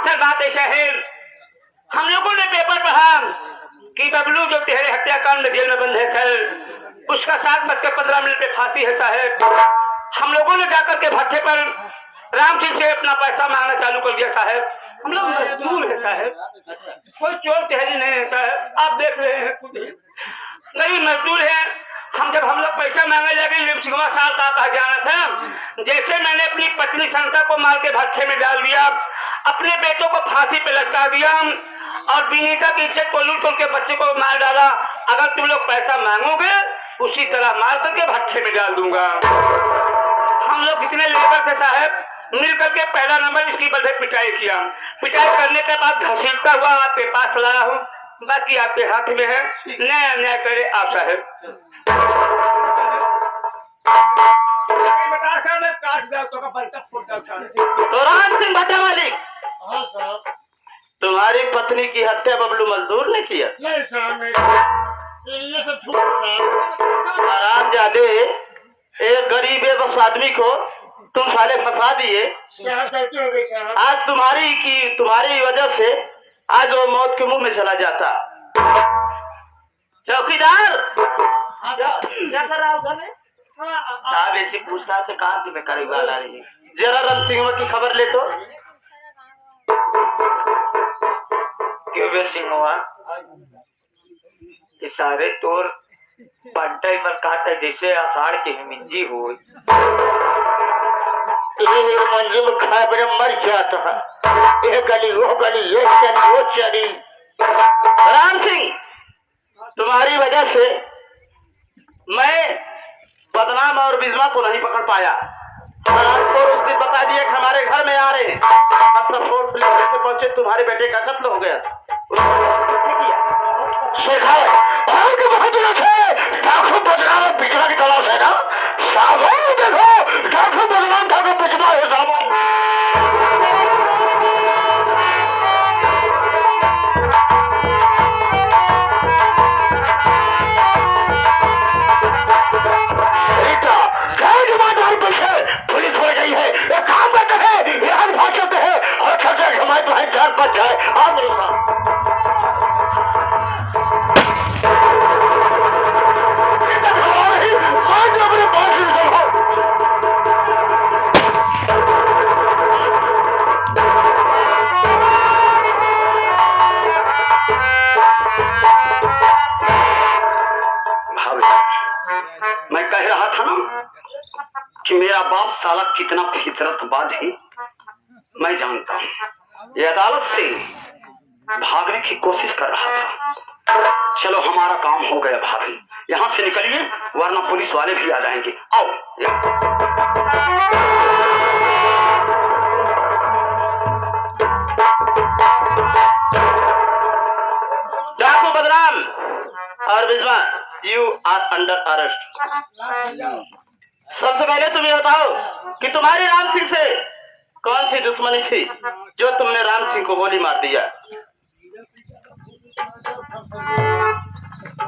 सर बात ऐसा है, हम लोगों ने पेपर पढ़ा कि बबलू जो तेरे हत्याकांड में जेल में बंद है सर, उसका 7:15 मिनट पे फांसी है साहब। हम लोगों ने जाकर के भट्टे पर राम सिंह से अपना पैसा मांगना चालू कर दिया साहब। हम लोग मजदूर है साहब, कोई चोर चहरी नहीं है साहब, आप देख रहे हैं खुद ही गरीब मजदूर है। हम लोग पैसा मांगने लगे सिंगवा साहब का कहा जाना था, जैसे मैंने अपनी पत्नी संता को मार के भट्टे में डाल दिया, अपने बेटों को फांसी पे लटका दिया और विनीता की इज्जत को लूट के बच्चे को मार डाला। अगर तुम लोग पैसा मांगोगे उसी तरह मार करके भट्टे में डाल दूंगा। हम लोग कितने लेबर थे साहब, मिल करके पहला नंबर इसकी बदले पिटाई किया। पिटाई करने के बाद घसीटता हुआ आपके पास लाया हूँ, बाकी आपके हाथ में है, नया नया करे आप साहब। तो राम सिंह भट्टा मालिक, हाँ साहब, तुम्हारी पत्नी की हत्या बबलू मजदूर ने किया? नहीं साहब, ये सब झूठ साहब। आराम जादे एक गरीब बस आदमी को तुम साले फंसा दिए। क्या कहते हो साहब? आज तुम्हारी वजह से आज वो मौत के मुंह में चला जाता। चौकीदार क्या कर रहा उधर? साहब ऐसी पूछना से कहाँ तुम्हें करेगा ला रही है, जरा रण सिंह की खबर ले तो। क्यों बे सिंह सारे तोर पंटाई मन कहता जैसे आषाढ़ की मिंजी हो मंजी में खाए बड़े मर जाता है। ये गली वो गली, ये चली वो चली। राम सिंह तुम्हारी वजह से मैं बदनाम और बिजमा को नहीं पकड़ पाया। आपको उस दिन बता दिया कि हमारे घर में आ रहे हैं, हम सब फोर्स लेकर पहुंचे, तुम्हारे बेटे का कत्ल हो गया। सिखाए और के बहुत दिनों से डाकू बदनाम बिचरा की तलाश है ना साहब देखो डाकू बदनाम डाकू बिचरा है साहब पुलिस हो गई है ये काम करते हैं यहाँ भाग सकते हैं और चलते हमारे तुम्हारी जान बच जाए आप अपने पास मैं कह रहा था ना कि मेरा बाप साला कितना फितरतबाज है मैं जानता हूँ। ये अदालत से भागने की कोशिश कर रहा था। चलो हमारा काम हो गया भाभी, यहाँ से निकलिए वरना पुलिस वाले भी आ जाएंगे। आओ डाकू बदनाम और बिजवा यू आर अंडर अरेस्ट। सबसे पहले तुम ये बताओ कि तुम्हारी राम सिंह से कौन सी दुश्मनी थी जो तुमने राम सिंह को गोली मार दिया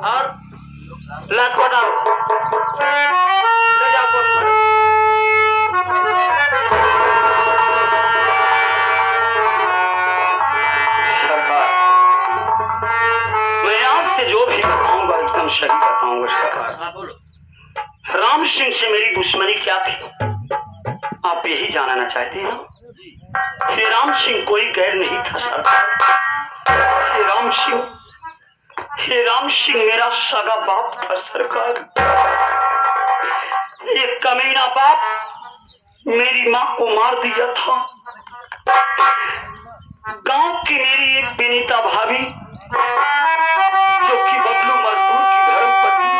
और लाख बताओ ले जाओ सरकार मैं आपसे जो भी बताऊंगा एकदम सही बताऊंगा सरकार। राम सिंह से मेरी दुश्मनी क्या थी आप यही जानना चाहते हैं? श्री राम सिंह कोई गैर नहीं था सरकार। श्री राम सिंह मेरा सगा बाप था सरकार। एक कमीना बाप मेरी माँ को मार दिया था। गांव की मेरी एक विनीता भाभी जो कि बबलू मजदूर की धर्म पत्नी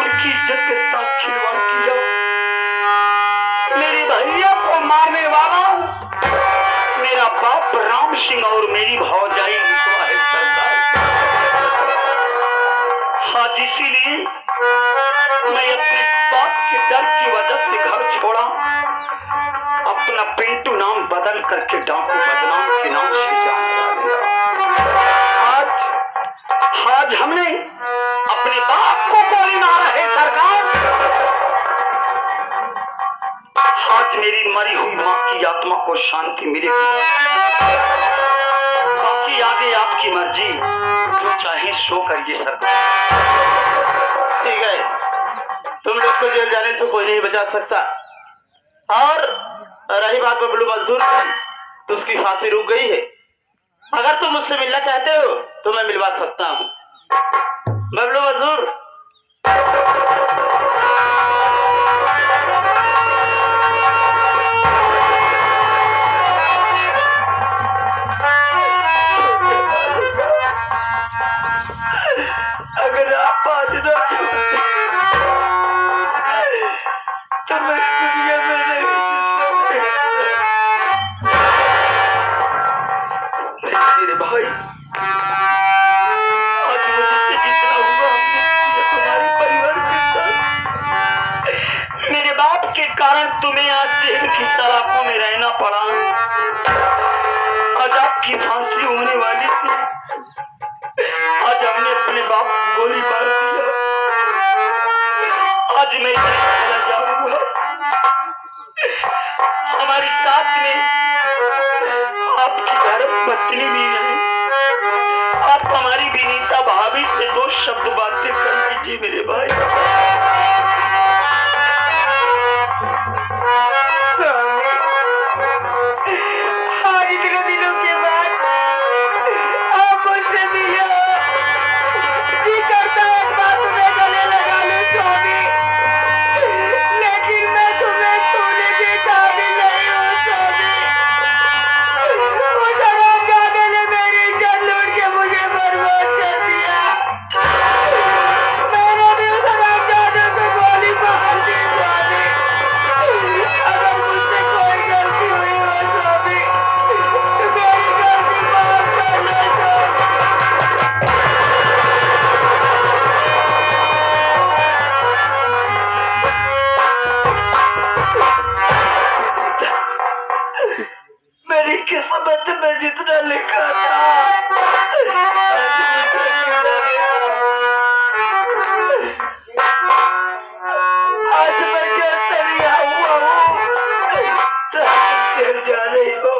उनकी इज्जत के साथ खिलवाड़ किया। मेरे भैया को मारने वाला मेरा बाप राम सिंह और मेरी भौजाई विधवा है सरकार। आज इसीलिए मैं अपने बाप के डर की वजह से घर छोड़ा, अपना पिंटू नाम बदल करके डाकू बदनाम के नाम से जाना लगा। आज हमने अपने बाप को गोली मारा है सरकार। आज मेरी मरी हुई माँ की आत्मा को शांति मिलेगी। बाकी आगे आपकी मर्जी, जो चाहे सो करिए सरकार। ठीक है, तुम लोग को जेल जाने से कोई नहीं बचा सकता। और रही बात बबलू मजदूर की, तो उसकी फांसी रुक गई है। अगर तुम मुझसे मिलना चाहते हो तो मैं मिलवा सकता हूँ। बबलू मजदूर अगर आप आज ना तो मैं दुनिया में नहीं मेरे भाई, आज मुझसे जितना हुआ हमने तुम्हारे परिवार के साथ। मेरे बाप के कारण तुम्हें आज जेल की सलाखों में रहना पड़ा। आज आपकी फांसी होने वाली थी, आज हमने अपने बाप को गोली मार दिया। आज मैं चला जाऊंगा। हमारे साथ में आपकी धर्म पत्नी भी है। आप हमारी विनीता भाभी से दो शब्द बातें कर लीजिए मेरे भाई। आज इतने दिनों के बाद आप मुझसे मिले, जी करता है बात में गले लगा लूं स्वामी, लेकिन मैं तुम्हें छूने की काबिल नहीं हूँ स्वामी। उस हरामजादे ने मेरी इज्जत लूट के मुझे बर्बाद कर दिया। मैंने भी उस आज मैं जैसे लिया हुआ हूँ जा रही हो।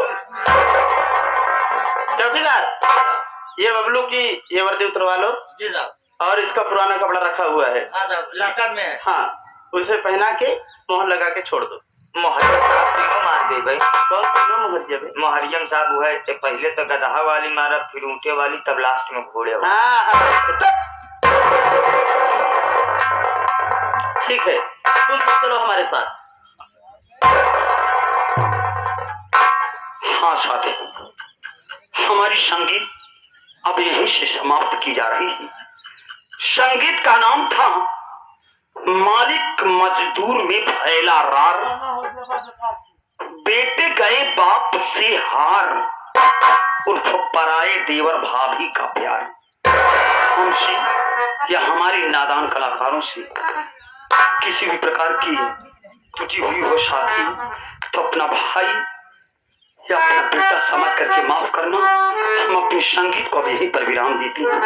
चौकीदार, ये बबलू की ये वर्दी उतरवा लो जी साहब। और इसका पुराना कपड़ा रखा हुआ है, हाँ साहब, लॉकर में है। हाँ उसे पहना के मोहर लगा के छोड़ दो। मोहरियम साहब तीनों मार दे भाई। कौन तीनों मोहर जबे? मोहरियम साहब हुआ है, पहले तो गधा वाली मारा, फिर ऊँटे वाली, तब लास्ट में घोड़े वाली। हाँ ठीक है, तुम चलो हमारे साथ। हाँ साथी, हमारी संगीत अब यहीं से समाप्त की जा रही है। संगीत का नाम था मालिक मजदूर में फैला रार, बेटे गए बाप से हार, उर्फ पराए देवर भाभी का प्यार। हमसे या हमारे नादान कलाकारों से किसी भी प्रकार की त्रुटि हुई हो साथी, तो अपना भाई या अपना बेटा समझ करके माफ करना। हम अपने संगीत को अब यहीं पर विराम देते हैं।